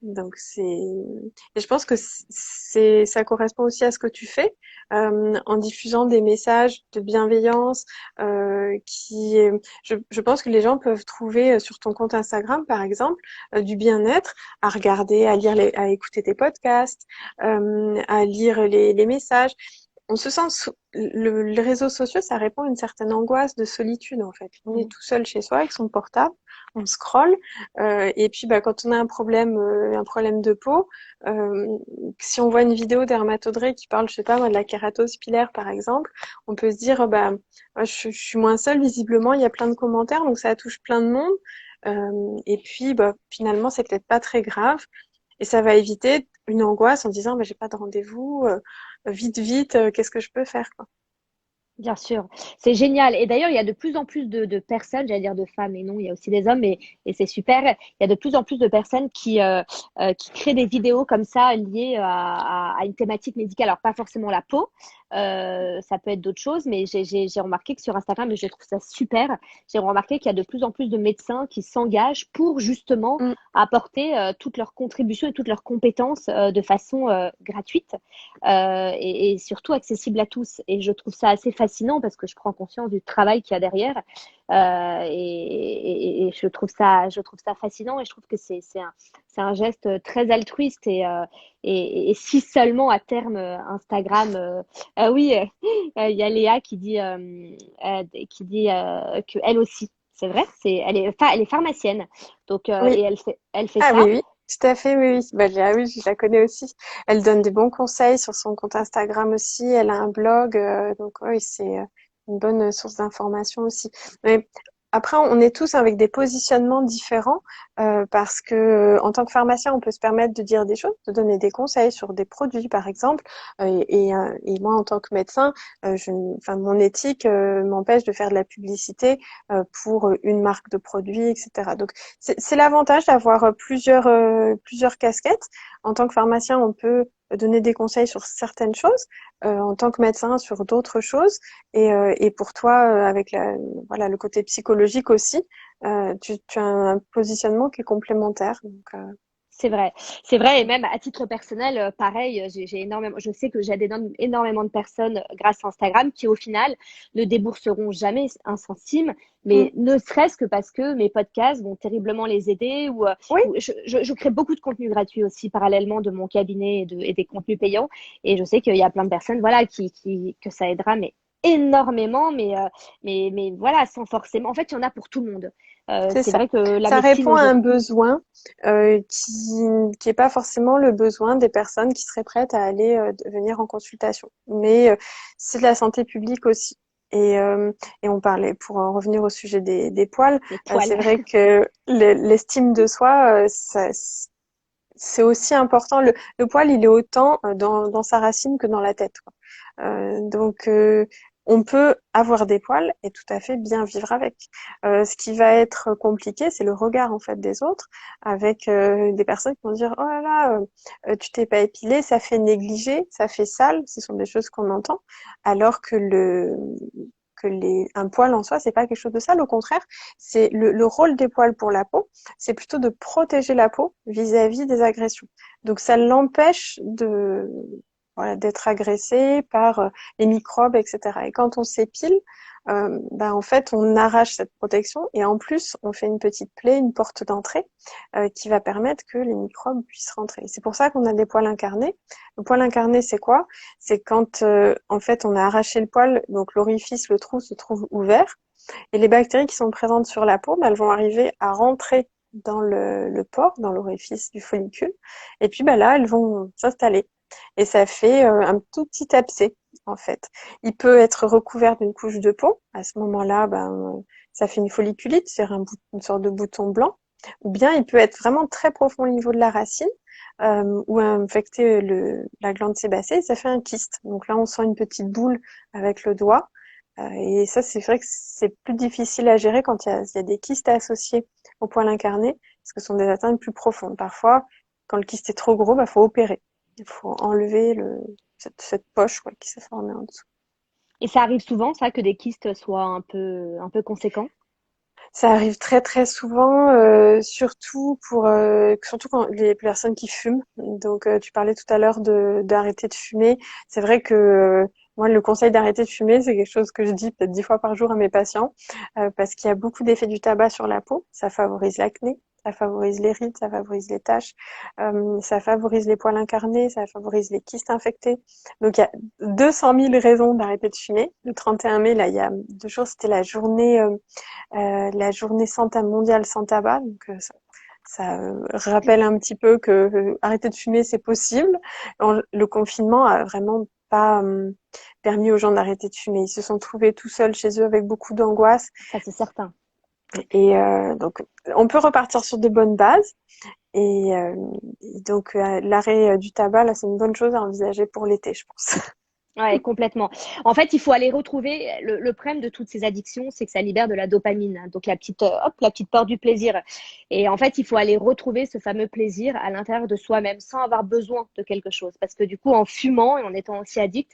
Speaker 1: Donc et je pense que ça correspond aussi à ce que tu fais en diffusant des messages de bienveillance je pense que les gens peuvent trouver sur ton compte Instagram par exemple du bien-être à regarder, à lire à écouter tes podcasts, à lire les messages. On se sent les réseaux sociaux, ça répond à une certaine angoisse de solitude en fait. On est
Speaker 2: Mm.
Speaker 1: tout seul chez soi avec son portable, on scrolle et puis quand on a un problème de peau, si on voit une vidéo d'Herma Todré qui parle, je sais pas moi, de la kératose pilaire par exemple, on peut se dire moi, je suis moins seule visiblement, il y a plein de commentaires donc ça touche plein de monde. Et puis finalement c'est peut-être pas très grave. Et ça va éviter une angoisse en disant, j'ai pas de rendez-vous, vite, vite, qu'est-ce que je peux faire, quoi.
Speaker 2: Bien sûr, c'est génial. Et d'ailleurs, il y a de plus en plus de personnes, j'allais dire de femmes, et non, il y a aussi des hommes, et c'est super. Il y a de plus en plus de personnes qui créent des vidéos comme ça liées à une thématique médicale. Alors, pas forcément la peau, ça peut être d'autres choses, mais j'ai remarqué que sur Instagram, et je trouve ça super, j'ai remarqué qu'il y a de plus en plus de médecins qui s'engagent pour justement
Speaker 1: Mm.
Speaker 2: apporter toutes leurs contributions et toutes leurs compétences de façon gratuite et surtout accessible à tous. Et je trouve ça assez fascinant parce que je prends conscience du travail qu'il y a derrière et je trouve ça fascinant et je trouve que c'est un geste très altruiste et si seulement à terme Instagram, oui, il y a Léa qui dit que elle aussi. C'est vrai, elle est pharmacienne. Donc,
Speaker 1: Oui.
Speaker 2: et elle fait
Speaker 1: Ah oui,
Speaker 2: ça.
Speaker 1: oui, tout à fait, oui, oui. Oui, je la connais aussi. Elle donne des bons conseils sur son compte Instagram aussi. Elle a un blog, donc oui, c'est une bonne source d'information aussi. Mais Après, on est tous avec des positionnements différents parce que en tant que pharmacien, on peut se permettre de dire des choses, de donner des conseils sur des produits, par exemple. Et moi, en tant que médecin, enfin, mon éthique m'empêche de faire de la publicité pour une marque de produit, etc. Donc, c'est l'avantage d'avoir plusieurs casquettes. En tant que pharmacien, on peut donner des conseils sur certaines choses, en tant que médecin sur d'autres choses. Et pour toi, avec voilà, le côté psychologique aussi, tu as un positionnement qui est complémentaire. Donc,
Speaker 2: C'est vrai, et même à titre personnel, pareil, j'ai énormément, je sais que j'aide énormément de personnes grâce à Instagram qui, au final, ne débourseront jamais un centime,
Speaker 1: mm,
Speaker 2: mais ne serait-ce que parce que mes podcasts vont terriblement les aider
Speaker 1: oui,
Speaker 2: ou je crée beaucoup de contenu gratuit aussi parallèlement de mon cabinet et des contenus payants, et je sais qu'il y a plein de personnes, voilà, que ça aidera, mais énormément, mais voilà, sans forcément. En fait, il y en a pour tout le monde.
Speaker 1: c'est
Speaker 2: C'est
Speaker 1: ça.
Speaker 2: vrai que la
Speaker 1: Ça
Speaker 2: médecine
Speaker 1: répond à un
Speaker 2: aujourd'hui.
Speaker 1: besoin qui est pas forcément le besoin des personnes qui seraient prêtes à aller venir en consultation. Mais c'est de la santé publique aussi. Et on parlait, pour en revenir au sujet des poils,
Speaker 2: Les poils.
Speaker 1: c'est vrai que l'estime de soi, c'est aussi important. Le poil, il est autant dans sa racine que dans la tête, quoi. Donc, on peut avoir des poils et tout à fait bien vivre avec. Ce qui va être compliqué, c'est le regard en fait des autres, avec des personnes qui vont dire oh là là, tu t'es pas épilé, ça fait négligé, ça fait sale. Ce sont des choses qu'on entend, alors que un poil en soi, c'est pas quelque chose de sale. Au contraire, c'est le rôle des poils pour la peau, c'est plutôt de protéger la peau vis-à-vis des agressions. Donc ça l'empêche de voilà, d'être agressé par les microbes, etc. Et quand on s'épile, en fait, on arrache cette protection et en plus, on fait une petite plaie, une porte d'entrée qui va permettre que les microbes puissent rentrer. C'est pour ça qu'on a des poils incarnés. Le poil incarné, c'est quoi? C'est quand, en fait, on a arraché le poil, donc l'orifice, le trou se trouve ouvert et les bactéries qui sont présentes sur la peau, elles vont arriver à rentrer dans le pore, dans l'orifice du follicule. Et puis là, elles vont s'installer. Et ça fait un tout petit abcès, en fait. Il peut être recouvert d'une couche de peau. À ce moment-là, ça fait une folliculite, c'est une sorte de bouton blanc. Ou bien il peut être vraiment très profond au niveau de la racine, ou infecter la glande sébacée, et ça fait un kyste. Donc là, on sent une petite boule avec le doigt. Et ça, c'est vrai que c'est plus difficile à gérer quand il y a des kystes associés au poil incarné, parce que ce sont des atteintes plus profondes. Parfois, quand le kyste est trop gros, faut opérer. Il faut enlever cette poche quoi, qui s'est formée en dessous.
Speaker 2: Et ça arrive souvent, ça, que des kystes soient un peu conséquents.
Speaker 1: Ça arrive très très souvent, surtout quand les personnes qui fument. Donc, tu parlais tout à l'heure d'arrêter de fumer. C'est vrai que moi, le conseil d'arrêter de fumer, c'est quelque chose que je dis peut-être 10 fois par jour à mes patients, parce qu'il y a beaucoup d'effets du tabac sur la peau. Ça favorise l'acné, ça favorise les rides, ça favorise les taches, ça favorise les poils incarnés, ça favorise les kystes infectés. Donc, il y a 200 000 raisons d'arrêter de fumer. Le 31 mai, là, il y a 2 jours, c'était la journée mondiale sans tabac. Donc, ça rappelle un petit peu que arrêter de fumer, c'est possible. Le confinement a vraiment pas permis aux gens d'arrêter de fumer. Ils se sont trouvés tout seuls chez eux avec beaucoup d'angoisse.
Speaker 2: Ça, c'est certain.
Speaker 1: Et donc, on peut repartir sur de bonnes bases. Et donc, l'arrêt du tabac, là, c'est une bonne chose à envisager pour l'été, je pense.
Speaker 2: Ouais, complètement. En fait, il faut aller retrouver le problème de toutes ces addictions, c'est que ça libère de la dopamine, hein. Donc la petite, hop, la petite porte du plaisir. Et en fait, il faut aller retrouver ce fameux plaisir à l'intérieur de soi-même, sans avoir besoin de quelque chose. Parce que du coup, en fumant et en étant aussi addict,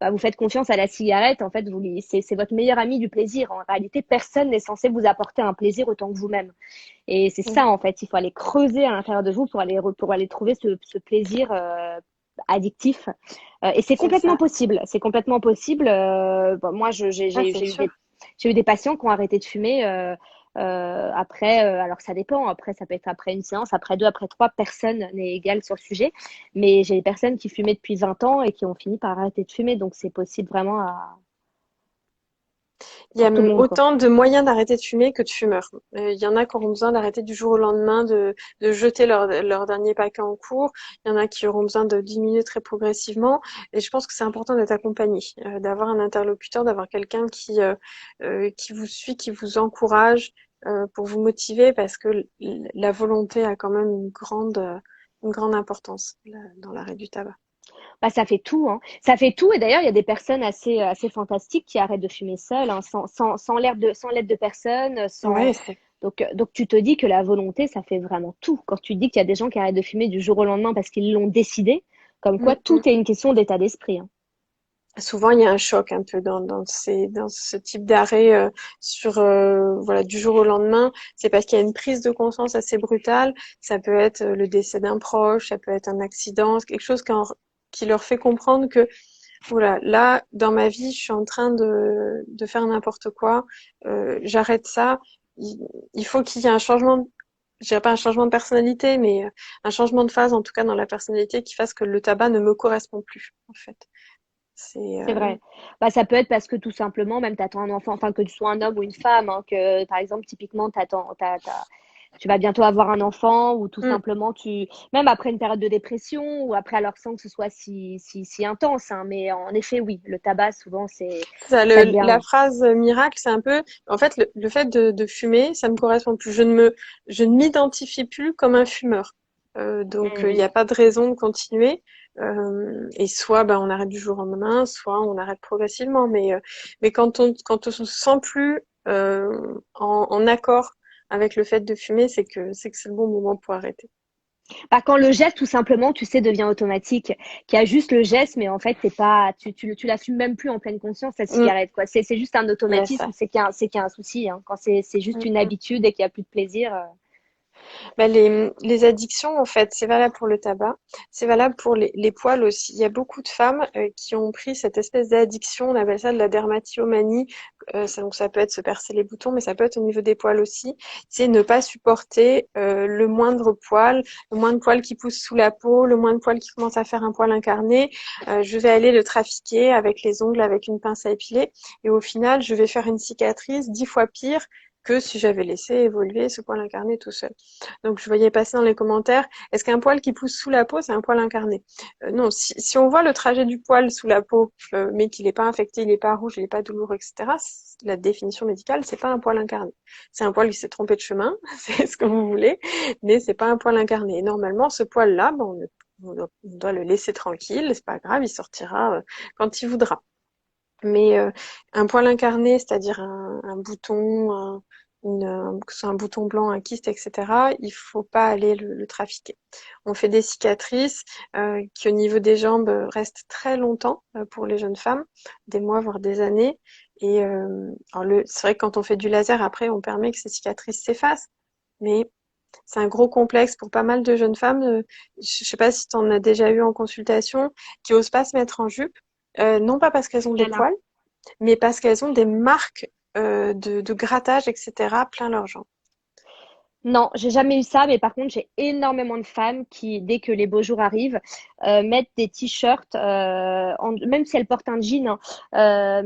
Speaker 2: vous faites confiance à la cigarette. En fait, c'est votre meilleur ami du plaisir. En réalité, personne n'est censé vous apporter un plaisir autant que vous-même. Et c'est ça, en fait. Il faut aller creuser à l'intérieur de vous pour aller trouver ce plaisir addictif. Et c'est
Speaker 1: C'est
Speaker 2: complètement
Speaker 1: ça.
Speaker 2: possible. C'est complètement possible. Bon, moi,
Speaker 1: Ah, c'est sûr.
Speaker 2: j'ai eu des patients qui ont arrêté de fumer après. Alors, ça dépend. Après, ça peut être après une séance, après deux, après trois. Personne n'est égal sur le sujet. Mais j'ai des personnes qui fumaient depuis 20 ans et qui ont fini par arrêter de fumer. Donc, c'est possible vraiment à.
Speaker 1: Il y a
Speaker 2: pour tout le monde, quoi.
Speaker 1: autant de moyens d'arrêter de fumer que de fumeurs. Il y en a qui auront besoin d'arrêter du jour au lendemain, de jeter leur dernier paquet en cours. Il y en a qui auront besoin de diminuer très progressivement. Et je pense que c'est important d'être accompagné, d'avoir un interlocuteur, d'avoir quelqu'un qui vous suit, qui vous encourage, pour vous motiver, parce que la volonté a quand même une grande importance dans l'arrêt du tabac.
Speaker 2: Bah, ça fait tout, hein. Ça fait tout. Et d'ailleurs, il y a des personnes assez fantastiques qui arrêtent de fumer seules, hein, sans l'aide de personne,
Speaker 1: Ouais,
Speaker 2: donc tu te dis que la volonté, ça fait vraiment tout. Quand tu dis qu'il y a des gens qui arrêtent de fumer du jour au lendemain parce qu'ils l'ont décidé, comme quoi
Speaker 1: Mm, mm.
Speaker 2: tout est une question d'état d'esprit, hein.
Speaker 1: Souvent, il y a un choc un peu dans ce type d'arrêt, voilà, du jour au lendemain. C'est parce qu'il y a une prise de conscience assez brutale. Ça peut être le décès d'un proche, ça peut être un accident, quelque chose qui leur fait comprendre que, voilà, là, dans ma vie, je suis en train de faire n'importe quoi. J'arrête ça. Il, il faut qu'il y ait un changement. Je dirais pas un changement de personnalité, mais un changement de phase, en tout cas dans la personnalité, qui fasse que le tabac ne me correspond plus, en fait. C'est
Speaker 2: C'est vrai. Bah, ça peut être parce que tout simplement, même t'attends un enfant, enfin que tu sois un homme ou une femme, hein, que par exemple, typiquement, tu vas bientôt avoir un enfant ou tout
Speaker 1: Mm.
Speaker 2: simplement même après une période de dépression ou après alors sans que ce soit si intense, hein, mais en effet, oui, le tabac, souvent,
Speaker 1: Ça,
Speaker 2: ça
Speaker 1: la
Speaker 2: devient,
Speaker 1: phrase miracle, c'est un peu, en fait, le fait de fumer, ça me correspond plus. Je ne m'identifie plus comme un fumeur. Donc, il n'y
Speaker 2: Mhm.
Speaker 1: a pas de raison de continuer. Et soit, ben, on arrête du jour au lendemain, soit on arrête progressivement. Mais quand on se sent plus en accord avec le fait de fumer, c'est que c'est le bon moment pour arrêter.
Speaker 2: Bah, quand le geste, tout simplement, tu sais, devient automatique, qu'il y a juste le geste, mais en fait, t'es pas, tu l'assumes même plus en pleine conscience, cette
Speaker 1: Mm.
Speaker 2: cigarette, quoi. C'est juste un
Speaker 1: Il y a
Speaker 2: automatisme,
Speaker 1: ça.
Speaker 2: c'est qu'il y a un souci, hein. Quand c'est juste
Speaker 1: Mm,
Speaker 2: une
Speaker 1: mm.
Speaker 2: habitude et qu'il y a plus de plaisir.
Speaker 1: Bah, les addictions, en fait, c'est valable pour le tabac, c'est valable pour les poils aussi. Il y a beaucoup de femmes qui ont pris cette espèce d'addiction, on appelle ça de la dermatillomanie. Donc ça peut être se percer les boutons, mais ça peut être au niveau des poils aussi. C'est ne pas supporter le moindre poil, le moindre poil qui pousse sous la peau, le moindre poil qui commence à faire un poil incarné. Je vais aller le trafiquer avec les ongles, avec une pince à épiler, et au final, je vais faire une cicatrice 10 fois pire que si j'avais laissé évoluer ce poil incarné tout seul. Donc, je voyais passer dans les commentaires, est-ce qu'un poil qui pousse sous la peau, c'est un poil incarné? Non, si on voit le trajet du poil sous la peau, mais qu'il n'est pas infecté, il n'est pas rouge, il n'est pas douloureux, etc., la définition médicale, c'est pas un poil incarné. C'est un poil qui s'est trompé de chemin, c'est ce que vous voulez, mais c'est pas un poil incarné. Et normalement, ce poil-là, ben, on doit le laisser tranquille, c'est pas grave, il sortira quand il voudra. Mais un poil incarné, c'est-à-dire un bouton, que ce soit un bouton blanc, un kyste, etc., il faut pas aller le trafiquer. On fait des cicatrices qui, au niveau des jambes, restent très longtemps pour les jeunes femmes, des mois, voire des années. Et alors c'est vrai que quand on fait du laser, après, on permet que ces cicatrices s'effacent. Mais c'est un gros complexe pour pas mal de jeunes femmes. Je sais pas si tu en as déjà eu en consultation, qui osent pas se mettre en jupe, non pas parce qu'elles ont des
Speaker 2: Là, là.
Speaker 1: poils, mais parce qu'elles ont des marques de grattage, etc., plein leurs jambes.
Speaker 2: Non, j'ai jamais eu ça, mais par contre, j'ai énormément de femmes qui, dès que les beaux jours arrivent, mettent des t-shirts, même si elles portent un jean, hein,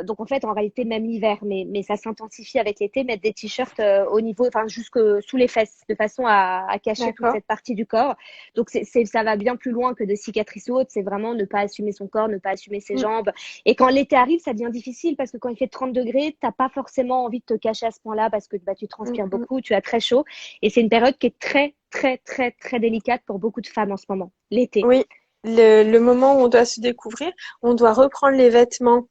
Speaker 2: donc en fait, en réalité, même l'hiver, mais ça s'intensifie avec l'été, mettre des t-shirts au niveau, enfin, jusque sous les fesses, de façon à cacher toute
Speaker 1: D'accord.
Speaker 2: cette partie du corps. Donc, ça va bien plus loin que de cicatrices ou autres. C'est vraiment ne pas assumer son corps, ne pas assumer ses
Speaker 1: Mm,
Speaker 2: jambes. Et quand l'été arrive, ça devient difficile parce que quand il fait 30 degrés, t'as pas forcément envie de te cacher à ce point-là parce que bah, tu
Speaker 1: mm,
Speaker 2: transpires
Speaker 1: mm.
Speaker 2: beaucoup, tu as très chaud. Et c'est une période qui est très, très, très, très délicate pour beaucoup de femmes en ce moment, l'été.
Speaker 1: Oui, le moment où on doit se découvrir, on doit reprendre les vêtements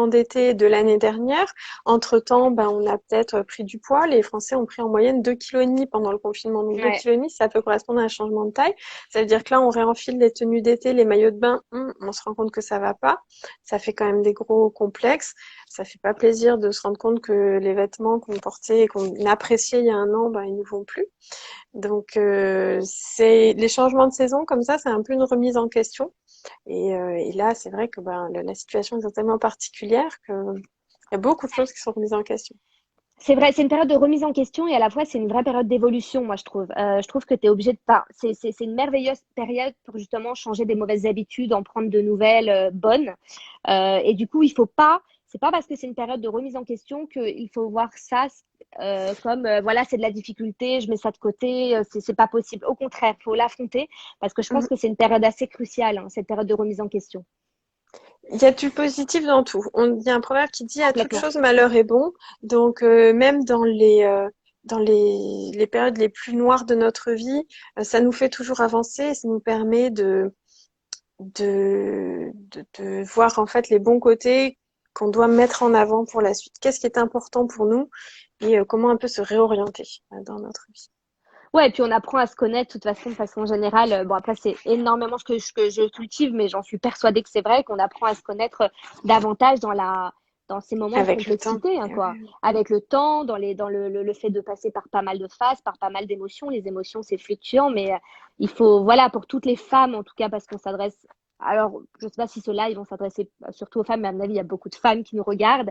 Speaker 1: d'été de l'année dernière. Entre-temps, ben, on a peut-être pris du poids. Les Français ont pris en moyenne 2,5 kg pendant le confinement. Donc 2,5 kg, ça peut correspondre à un changement de taille. Ça veut dire que là, on réenfile les tenues d'été, les maillots de bain. On se rend compte que ça va pas. Ça fait quand même des gros complexes. Ça fait pas plaisir de se rendre compte que les vêtements qu'on portait et qu'on appréciait il y a un an, ben, ils ne vont plus. Donc, c'est les changements de saison comme ça, c'est un peu une remise en question. Et là, c'est vrai que ben, la situation est tellement particulière qu'il y a beaucoup de choses qui sont remises en question.
Speaker 2: C'est vrai, c'est une période de remise en question et à la fois c'est une vraie période d'évolution, moi je trouve. Je trouve que tu es obligé de pas. C'est une merveilleuse période pour justement changer des mauvaises habitudes, en prendre de nouvelles bonnes. Et du coup, il faut pas c'est pas parce que c'est une période de remise en question qu'il faut voir ça comme voilà, c'est de la difficulté, je mets ça de côté, c'est pas possible. Au contraire, il faut l'affronter parce que je pense
Speaker 1: Mhm.
Speaker 2: que c'est une période assez cruciale, hein, cette période de remise en question.
Speaker 1: Il y a du positif dans tout. Il y a un proverbe qui dit à toute
Speaker 2: Complètement.
Speaker 1: chose malheur est bon. Donc même dans les périodes les plus noires de notre vie, ça nous fait toujours avancer. Ça nous permet de voir en fait les bons côtés qu'on doit mettre en avant pour la suite. Qu'est-ce qui est important pour nous et comment un peu se réorienter dans notre vie.
Speaker 2: Ouais, et puis on apprend à se connaître de façon générale. Bon, après, c'est énormément que je cultive, mais j'en suis persuadée que c'est vrai qu'on apprend à se connaître davantage dans ces moments de
Speaker 1: Avec le temps.
Speaker 2: complexité, hein,
Speaker 1: Eh
Speaker 2: quoi.
Speaker 1: ouais.
Speaker 2: Avec le temps, dans le fait de passer par pas mal de phases, par pas mal d'émotions. Les émotions, c'est fluctuant, mais il faut, voilà, pour toutes les femmes, en tout cas, parce qu'on s'adresse. Alors, je sais pas si ceux-là, ils vont s'adresser surtout aux femmes, mais à mon avis, il y a beaucoup de femmes qui nous regardent.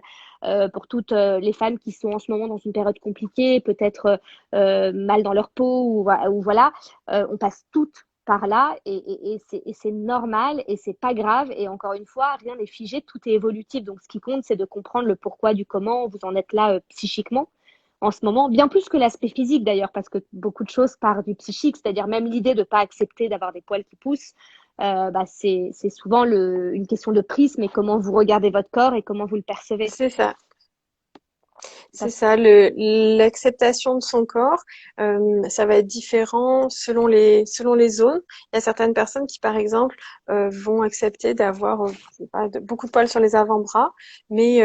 Speaker 2: Pour toutes les femmes qui sont en ce moment dans une période compliquée, peut-être mal dans leur peau ou voilà, on passe toutes par là et c'est normal et c'est pas grave et encore une fois rien n'est figé, tout est évolutif, donc ce qui compte c'est de comprendre le pourquoi du comment vous en êtes là psychiquement en ce moment, bien plus que l'aspect physique d'ailleurs, parce que beaucoup de choses partent du psychique, c'est-à-dire même l'idée de ne pas accepter d'avoir des poils qui poussent, bah c'est souvent une question de prisme et comment vous regardez votre corps et comment vous le percevez.
Speaker 1: C'est ça.
Speaker 2: Ça,
Speaker 1: C'est ça, l'acceptation de son corps, ça va être différent selon les zones. Il y a certaines personnes qui, par exemple, vont accepter d'avoir je sais pas, beaucoup de poils sur les avant-bras, mais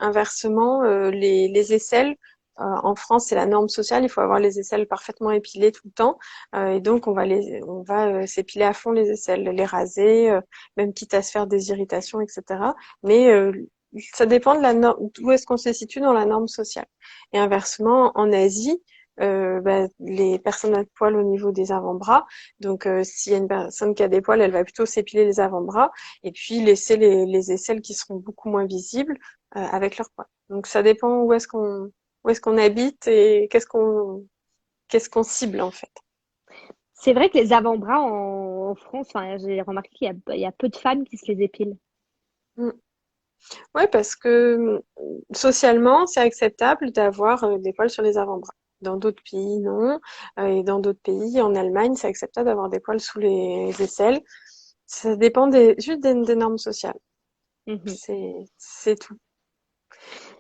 Speaker 1: inversement, les aisselles, en France, c'est la norme sociale, il faut avoir les aisselles parfaitement épilées tout le temps, et donc on va s'épiler à fond les aisselles, les raser, même quitte à se faire des irritations, etc. Mais ça dépend de la norme, où est-ce qu'on se situe dans la norme sociale. Et inversement, en Asie, les personnes à poil au niveau des avant-bras, donc s'il y a une personne qui a des poils, elle va plutôt s'épiler les avant-bras et puis laisser les aisselles qui seront beaucoup moins visibles avec leurs poils. Donc ça dépend où est-ce qu'on habite et qu'est-ce qu'on cible en fait.
Speaker 2: c'est vrai que les avant-bras en France, enfin, j'ai remarqué il y a peu de femmes qui se les épilent.
Speaker 1: Mm. Ouais, parce que socialement, c'est acceptable d'avoir des poils sur les avant-bras. Dans d'autres pays, non. Et dans d'autres pays, en Allemagne, c'est acceptable d'avoir des poils sous les aisselles. Ça dépend juste des normes sociales.
Speaker 2: Mhm.
Speaker 1: C'est tout.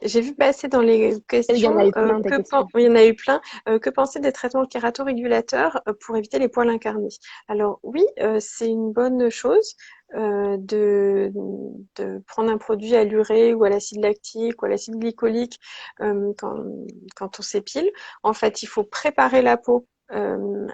Speaker 1: J'ai vu passer dans les
Speaker 2: Il y en a
Speaker 1: questions
Speaker 2: eu plein des questions.
Speaker 1: il y en a eu plein. Que penser des traitements kératorégulateurs pour éviter les poils incarnés? Alors oui, c'est une bonne chose de prendre un produit à l'urée ou à l'acide lactique ou à l'acide glycolique quand on s'épile. En fait, il faut préparer la peau.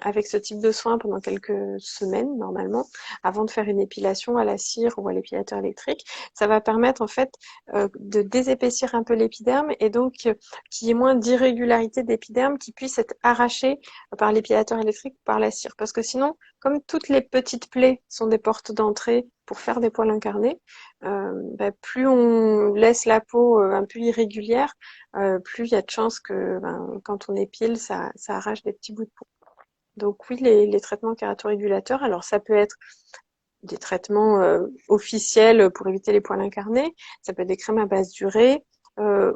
Speaker 1: Avec ce type de soin pendant quelques semaines normalement avant de faire une épilation à la cire ou à l'épilateur électrique, ça va permettre en fait de désépaissir un peu l'épiderme et donc qu'il y ait moins d'irrégularité d'épiderme qui puisse être arrachée par l'épilateur électrique ou par la cire. Parce que sinon, comme toutes les petites plaies sont des portes d'entrée pour faire des poils incarnés, plus on laisse la peau un peu irrégulière, plus il y a de chances que quand on épile, ça arrache des petits bouts de peau. Donc oui, les traitements kératorégulateurs, alors ça peut être des traitements officiels pour éviter les poils incarnés. Ça peut être des crèmes à base d'urée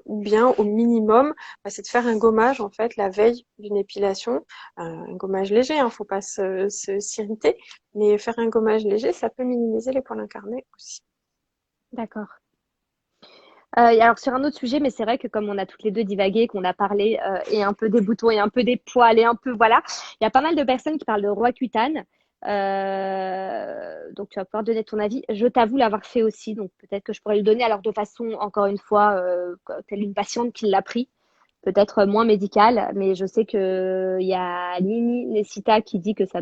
Speaker 1: ou bien au minimum, c'est de faire un gommage en fait la veille d'une épilation. Un gommage léger, hein, faut pas s'irriter, mais faire un gommage léger, ça peut minimiser les poils incarnés aussi.
Speaker 2: D'accord. Et alors sur un autre sujet, mais c'est vrai que comme on a toutes les deux divagué, qu'on a parlé et un peu des boutons et un peu des poils et un peu voilà, il y a pas mal de personnes qui parlent de Roaccutane. Donc tu vas pouvoir donner ton avis. Je t'avoue l'avoir fait aussi, donc peut-être que je pourrais le donner alors de façon encore une fois telle une patiente qui l'a pris, peut-être moins médicale, mais je sais que il y a Nini Nessita qui dit que ça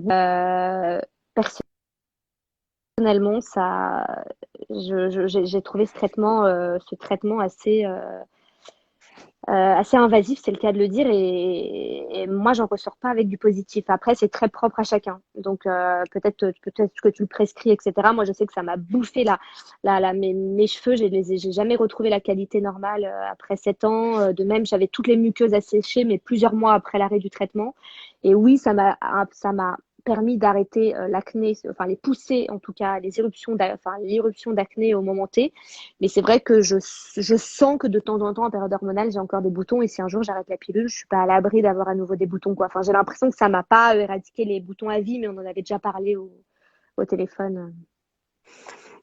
Speaker 2: personnellement ça j'ai trouvé ce traitement assez invasif, c'est le cas de le dire, et moi, j'en ressors pas avec du positif. Après, c'est très propre à chacun. Donc, peut-être que tu le prescris, etc. Moi, je sais que ça m'a bouffé mes cheveux. J'ai jamais retrouvé la qualité normale après 7 ans. De même, j'avais toutes les muqueuses asséchées, mais plusieurs mois après l'arrêt du traitement. Et oui, ça m'a permis d'arrêter l'acné, enfin les pousser en tout cas, l'éruption d'acné au moment T. Mais c'est vrai que je sens que de temps en temps, en période hormonale, j'ai encore des boutons. Et si un jour j'arrête la pilule, je suis pas à l'abri d'avoir à nouveau des boutons, quoi. Enfin, j'ai l'impression que ça m'a pas éradiqué les boutons à vie, mais on en avait déjà parlé au téléphone.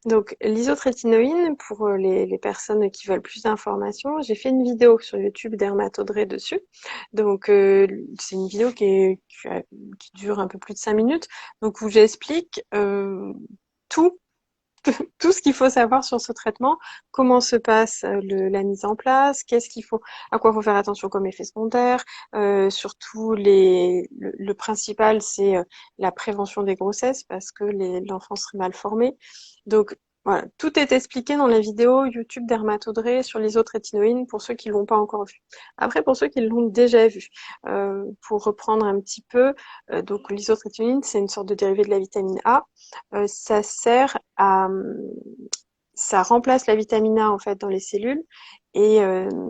Speaker 1: Donc, l'isotrétinoïne, pour les personnes qui veulent plus d'informations, j'ai fait une vidéo sur YouTube Dermatodré dessus. Donc, c'est une vidéo qui dure un peu plus de 5 minutes, donc où j'explique tout tout ce qu'il faut savoir sur ce traitement, comment se passe la mise en place, qu'est-ce qu'il faut, à quoi il faut faire attention comme effet secondaire, surtout le principal c'est la prévention des grossesses parce que l'enfant serait mal formé. Donc voilà, tout est expliqué dans la vidéo YouTube Dermatodré sur l'isotrétinoïne pour ceux qui l'ont pas encore vu. Après pour ceux qui l'ont déjà vu, pour reprendre un petit peu, donc l'isotrétinoïne c'est une sorte de dérivé de la vitamine A. Ça sert à, ça remplace la vitamine A en fait dans les cellules et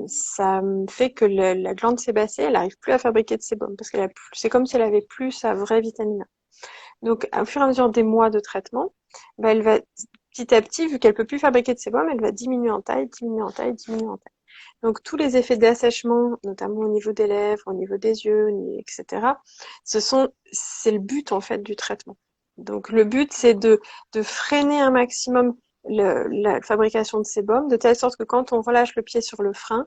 Speaker 1: ça fait que la glande sébacée, elle n'arrive plus à fabriquer de sébum parce c'est comme si elle avait plus sa vraie vitamine A. Donc, au fur et à mesure des mois de traitement, bah, elle va petit à petit, vu qu'elle peut plus fabriquer de sébum, elle va diminuer en taille, diminuer en taille, diminuer en taille. Donc, tous les effets d'assèchement, notamment au niveau des lèvres, au niveau des yeux, etc., c'est le but, en fait, du traitement. Donc, le but, c'est de freiner un maximum la fabrication de sébum, de telle sorte que quand on relâche le pied sur le frein,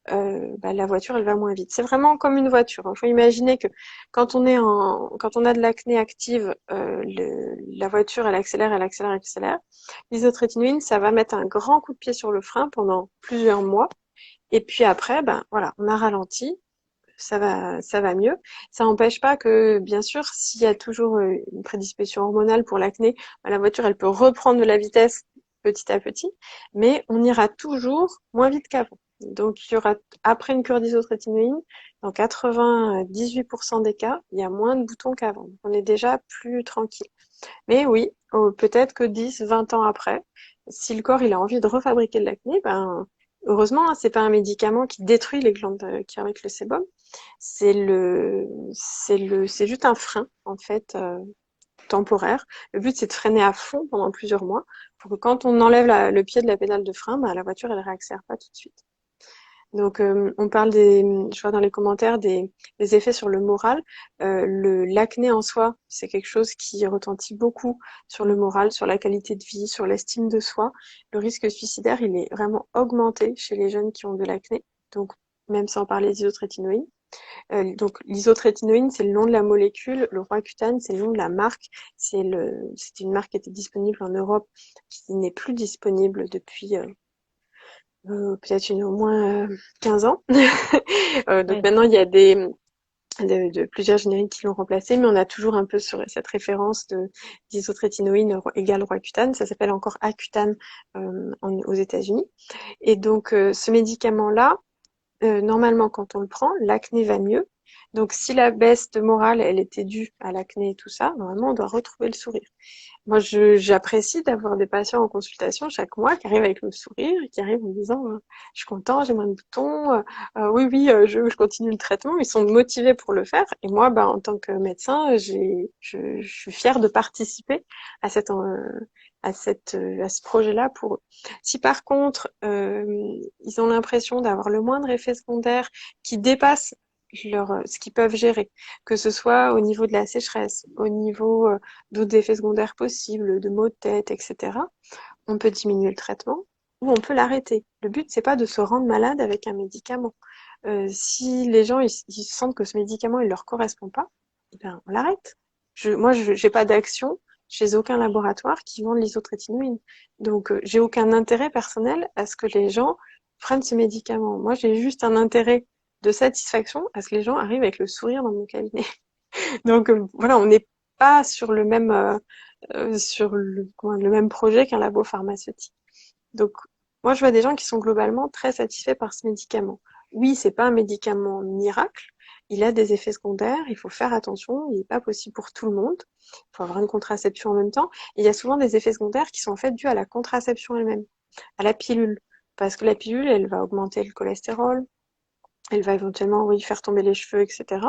Speaker 1: bah, la voiture, elle va moins vite. C'est vraiment comme une voiture. Il faut imaginer que quand on a de l'acné active, la voiture, elle accélère, elle accélère, elle accélère. L'isotrétinoïne, ça va mettre un grand coup de pied sur le frein pendant plusieurs mois. Et puis après, ben voilà, on a ralenti, ça va mieux. Ça n'empêche pas que, bien sûr, s'il y a toujours une prédisposition hormonale pour l'acné, ben, la voiture, elle peut reprendre de la vitesse petit à petit, mais on ira toujours moins vite qu'avant. Donc, il y aura, après une cure d'isotrétinoïne, dans 98% des cas, il y a moins de boutons qu'avant. On est déjà plus tranquille. Mais oui, peut-être que 10, 20 ans après, si le corps il a envie de refabriquer de l'acné, ben heureusement, hein, c'est pas un médicament qui détruit les glandes qui fabriquent le sébum. C'est juste un frein en fait temporaire. Le but c'est de freiner à fond pendant plusieurs mois pour que quand on enlève le pied de la pédale de frein, ben, la voiture elle réaccélère pas tout de suite. Donc, on parle je vois dans les commentaires des effets sur le moral. L'acné en soi, c'est quelque chose qui retentit beaucoup sur le moral, sur la qualité de vie, sur l'estime de soi. Le risque suicidaire, il est vraiment augmenté chez les jeunes qui ont de l'acné. Donc, même sans parler d'isotrétinoïne. Donc, l'isotrétinoïne, c'est le nom de la molécule. Le Roaccutane, c'est le nom de la marque. C'était une marque qui était disponible en Europe, qui n'est plus disponible depuis peut-être au moins 15 ans. Donc
Speaker 2: Ouais.
Speaker 1: maintenant, il y a plusieurs génériques qui l'ont remplacé, mais on a toujours un peu sur cette référence d'isotrétinoïne égale Roaccutane. Ça s'appelle encore Accutane aux États-Unis. Et donc, ce médicament-là, normalement, quand on le prend, l'acné va mieux. Donc, si la baisse de morale, elle était due à l'acné et tout ça, normalement, on doit retrouver le sourire. Moi, j'apprécie d'avoir des patients en consultation chaque mois qui arrivent avec le sourire et qui arrivent en me disant je suis content, j'ai moins de boutons, oui, oui, je continue le traitement. Ils sont motivés pour le faire. Et moi, bah, en tant que médecin, je suis fière de participer à à ce projet-là pour eux. Si par contre, ils ont l'impression d'avoir le moindre effet secondaire qui dépasse ce qu'ils peuvent gérer, que ce soit au niveau de la sécheresse, au niveau d'autres effets secondaires possibles, de maux de tête, etc., on peut diminuer le traitement ou on peut l'arrêter. Le but, c'est pas de se rendre malade avec un médicament. Si les gens ils sentent que ce médicament il leur correspond pas, eh ben, on l'arrête. Moi, je j'ai pas d'action chez aucun laboratoire qui vend de l'isotrétinoïne. Donc, j'ai aucun intérêt personnel à ce que les gens prennent ce médicament. Moi, j'ai juste un intérêt de satisfaction à ce que les gens arrivent avec le sourire dans mon cabinet. Donc, voilà, on n'est pas sur le même projet qu'un labo pharmaceutique. Donc, moi, je vois des gens qui sont globalement très satisfaits par ce médicament. Oui, c'est pas un médicament miracle. Il a des effets secondaires. Il faut faire attention. Il n'est pas possible pour tout le monde. Il faut avoir une contraception en même temps. Et il y a souvent des effets secondaires qui sont en fait dus à la contraception elle-même, à la pilule. Parce que la pilule, elle va augmenter le cholestérol, Elle va éventuellement, oui, faire tomber les cheveux, etc.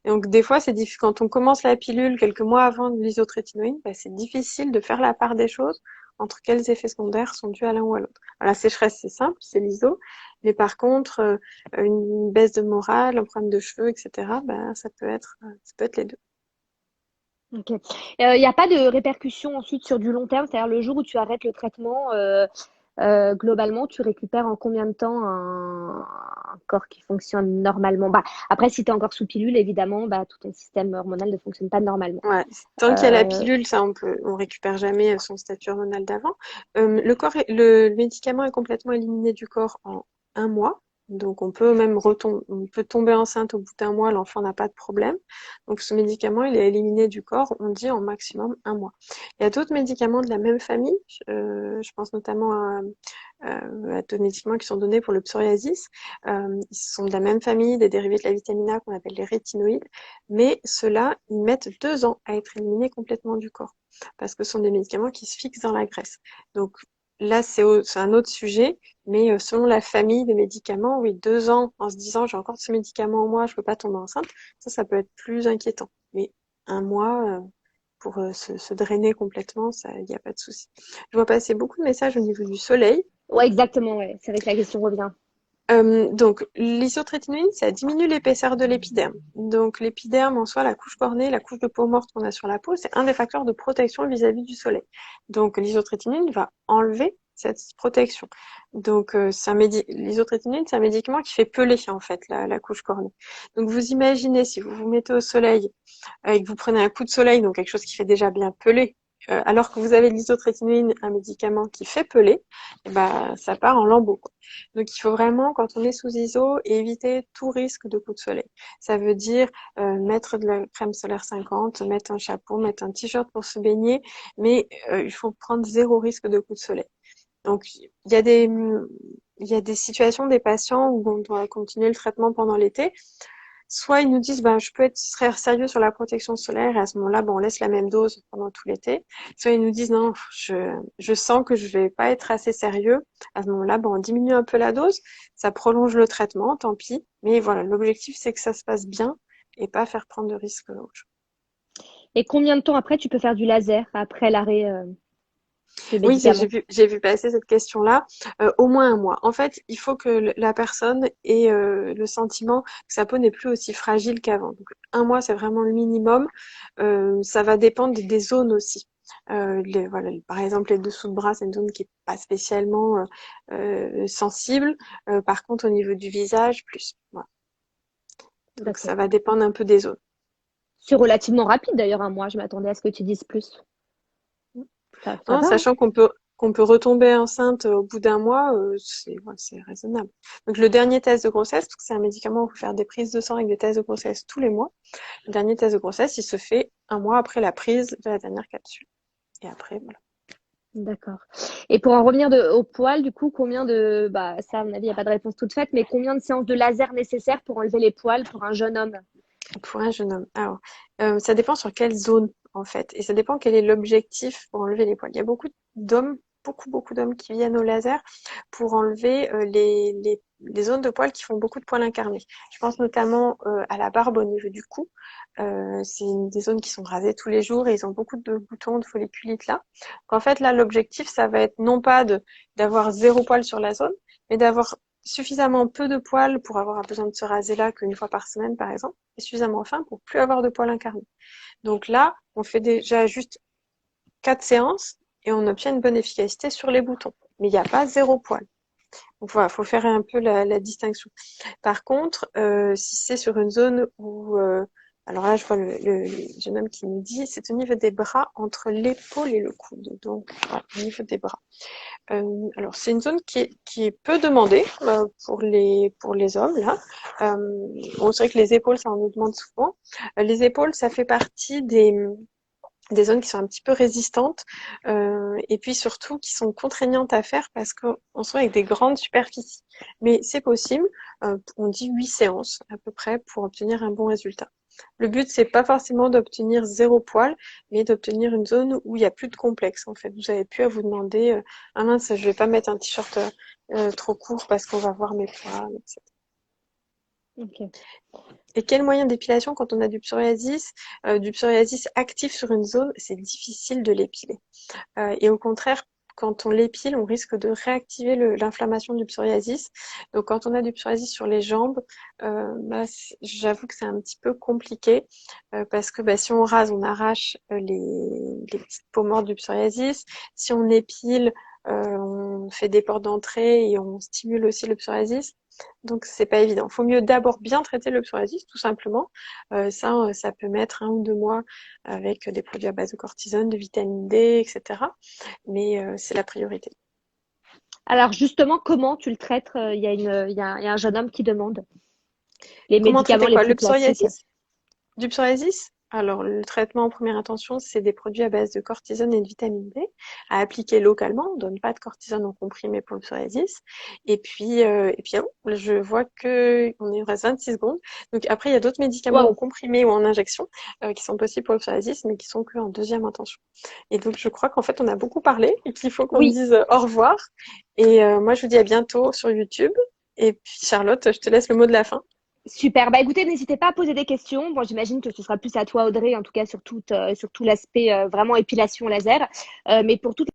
Speaker 1: Et donc, des fois, c'est difficile. Quand on commence la pilule quelques mois avant l'isotrétinoïne, bah, c'est difficile de faire la part des choses entre quels effets secondaires sont dus à l'un ou à l'autre. Alors, la sécheresse, c'est simple, c'est l'iso. Mais par contre, une baisse de morale, un problème de cheveux, etc., bah, ça peut être les deux.
Speaker 2: Ok. Il n'y a pas de répercussions ensuite sur du long terme, c'est-à-dire le jour où tu arrêtes le traitement, globalement, tu récupères en combien de temps un corps qui fonctionne normalement? Bah, après, si tu es encore sous pilule, évidemment, bah, tout ton système hormonal ne fonctionne pas normalement.
Speaker 1: Ouais, tant qu'il y a la
Speaker 2: Euh,
Speaker 1: pilule, ça, on récupère jamais son statut hormonal d'avant. Le médicament est complètement éliminé du corps en 1 mois. Donc, on peut tomber enceinte au bout d'1 mois, l'enfant n'a pas de problème. Donc, ce médicament, il est éliminé du corps, on dit en maximum 1 mois. Il y a d'autres médicaments de la même famille. Je pense notamment à d'autres médicaments qui sont donnés pour le psoriasis. Ils sont de la même famille, des dérivés de la vitamine A qu'on appelle les rétinoïdes. Mais ceux-là, ils mettent 2 ans à être éliminés complètement du corps, parce que ce sont des médicaments qui se fixent dans la graisse. Donc là, c'est un autre sujet, mais selon la famille des médicaments, oui, 2 ans en se disant j'ai encore ce médicament en moi, je peux pas tomber enceinte, ça peut être plus inquiétant. Mais 1 mois pour se drainer complètement, ça, il n'y a pas de souci. Je vois passer beaucoup de messages au niveau du soleil.
Speaker 2: ouais, exactement, ouais. C'est vrai que la question revient.
Speaker 1: Donc, l'isotrétinoïne, ça diminue l'épaisseur de l'épiderme. Donc, l'épiderme en soi, la couche cornée, la couche de peau morte qu'on a sur la peau, c'est un des facteurs de protection vis-à-vis du soleil. Donc, l'isotrétinoïne va enlever cette protection. Donc, l'isotrétinoïne, c'est un médicament qui fait peler, en fait, la couche cornée. Donc, vous imaginez, si vous vous mettez au soleil et que vous prenez un coup de soleil, donc quelque chose qui fait déjà bien peler, alors que vous avez l'isotrétinoïne, un médicament qui fait peler, et ben, ça part en lambeaux, quoi. Donc, il faut vraiment, quand on est sous ISO, éviter tout risque de coup de soleil. Ça veut dire mettre de la crème solaire 50, mettre un chapeau, mettre un t-shirt pour se baigner, mais il faut prendre zéro risque de coup de soleil. Donc, il y a des situations des patients où on doit continuer le traitement pendant l'été. Soit ils nous disent, ben, je peux être très sérieux sur la protection solaire et à ce moment-là, ben, on laisse la même dose pendant tout l'été. Soit ils nous disent, non, je sens que je vais pas être assez sérieux. À ce moment-là, ben, on diminue un peu la dose. Ça prolonge le traitement, tant pis. Mais voilà, l'objectif, c'est que ça se passe bien et pas faire prendre de risques aux gens.
Speaker 2: Et combien de temps après tu peux faire du laser après l'arrêt de
Speaker 1: Oui,
Speaker 2: médicaments?
Speaker 1: j'ai vu passer cette question-là. Au moins 1 mois. En fait, il faut que la personne ait le sentiment que sa peau n'est plus aussi fragile qu'avant. Donc, 1 mois, c'est vraiment le minimum. Ça va dépendre des zones aussi. Voilà, par exemple, les dessous de bras, c'est une zone qui est pas spécialement sensible. Par contre, au niveau du visage, plus. Voilà. Donc, ça
Speaker 2: D'accord.
Speaker 1: va dépendre un peu des zones.
Speaker 2: C'est relativement rapide d'ailleurs, un mois. Je m'attendais à ce que tu dises plus. Ça
Speaker 1: Non,
Speaker 2: va, hein?
Speaker 1: sachant qu'on peut retomber enceinte au bout d'1 mois, c'est raisonnable. Donc le dernier test de grossesse, parce que c'est un médicament où il faut faire des prises de sang avec des tests de grossesse tous les mois. Le dernier test de grossesse, il se fait 1 mois après la prise de la dernière capsule. Et après, voilà.
Speaker 2: D'accord. Et pour en revenir au poil, du coup, bah, ça, à mon avis, il n'y a pas de réponse toute faite, mais combien de séances de laser nécessaires pour enlever les poils pour un jeune homme?
Speaker 1: Pour un jeune homme. Alors, ça dépend sur quelle zone, en fait. Et ça dépend quel est l'objectif pour enlever les poils. Il y a beaucoup d'hommes qui viennent au laser pour enlever les zones de poils qui font beaucoup de poils incarnés. Je pense notamment à la barbe au niveau du cou. Des zones qui sont rasées tous les jours et ils ont beaucoup de boutons, de folliculites là. Donc, en fait, là, l'objectif, ça va être non pas d'avoir zéro poil sur la zone, mais d'avoir suffisamment peu de poils pour avoir besoin de se raser là qu'une fois par semaine, par exemple, et suffisamment fin pour plus avoir de poils incarnés. Donc là, on fait déjà juste 4 séances et on obtient une bonne efficacité sur les boutons. Mais il n'y a pas zéro poil. Donc voilà, faut faire un peu la distinction. Par contre, si c'est sur une zone où alors là, je vois le jeune homme qui nous dit, c'est au niveau des bras entre l'épaule et le coude. Donc, voilà, au niveau des bras. Alors, c'est une zone qui est peu demandée pour les hommes, là. On sait que les épaules, ça on nous demande souvent. Les épaules, ça fait partie des zones qui sont un petit peu résistantes et puis surtout qui sont contraignantes à faire parce qu'on se retrouve avec des grandes superficies. Mais c'est possible, on dit 8 séances à peu près pour obtenir un bon résultat. Le but, c'est pas forcément d'obtenir zéro poil, mais d'obtenir une zone où il y a plus de complexe en fait. Vous avez plus à vous demander ah mince, je vais pas mettre un t-shirt trop court parce qu'on va voir mes poils, etc.
Speaker 2: Ok.
Speaker 1: Et quel moyen d'épilation quand on a du psoriasis actif sur une zone, c'est difficile de l'épiler. Et au contraire, quand on l'épile, on risque de réactiver l'inflammation du psoriasis. Donc, quand on a du psoriasis sur les jambes, bah, j'avoue que c'est un petit peu compliqué parce que bah, si on rase, on arrache les petites peaux mortes du psoriasis. Si on épile, on fait des portes d'entrée et on stimule aussi le psoriasis. Donc, c'est pas évident. Il faut mieux d'abord bien traiter le psoriasis, tout simplement. Ça peut mettre 1 ou 2 mois avec des produits à base de cortisone, de vitamine D, etc. Mais c'est la priorité.
Speaker 2: Alors justement, comment tu le traites? Il y a un jeune homme qui demande les
Speaker 1: Comment
Speaker 2: médicaments
Speaker 1: traiter
Speaker 2: les
Speaker 1: quoi?
Speaker 2: plus
Speaker 1: Le
Speaker 2: classiques.
Speaker 1: psoriasis? Du psoriasis? Alors, le traitement en première intention, c'est des produits à base de cortisone et de vitamine D à appliquer localement. On ne donne pas de cortisone en comprimé pour le psoriasis. Et puis, je vois que on est reste 26 secondes. Donc après, il y a d'autres médicaments en
Speaker 2: Waouh,
Speaker 1: comprimé ou en injection qui sont possibles pour le psoriasis, mais qui sont qu'en deuxième intention. Et donc, je crois qu'en fait, on a beaucoup parlé et qu'il faut qu'on
Speaker 2: oui,
Speaker 1: dise au revoir. Et moi, je vous dis à bientôt sur YouTube. Et puis, Charlotte, je te laisse le mot de la fin.
Speaker 2: super. Bah écoutez, n'hésitez pas à poser des questions. Bon, j'imagine que ce sera plus à toi, Audrey, en tout cas sur tout l'aspect vraiment épilation laser. Mais pour toutes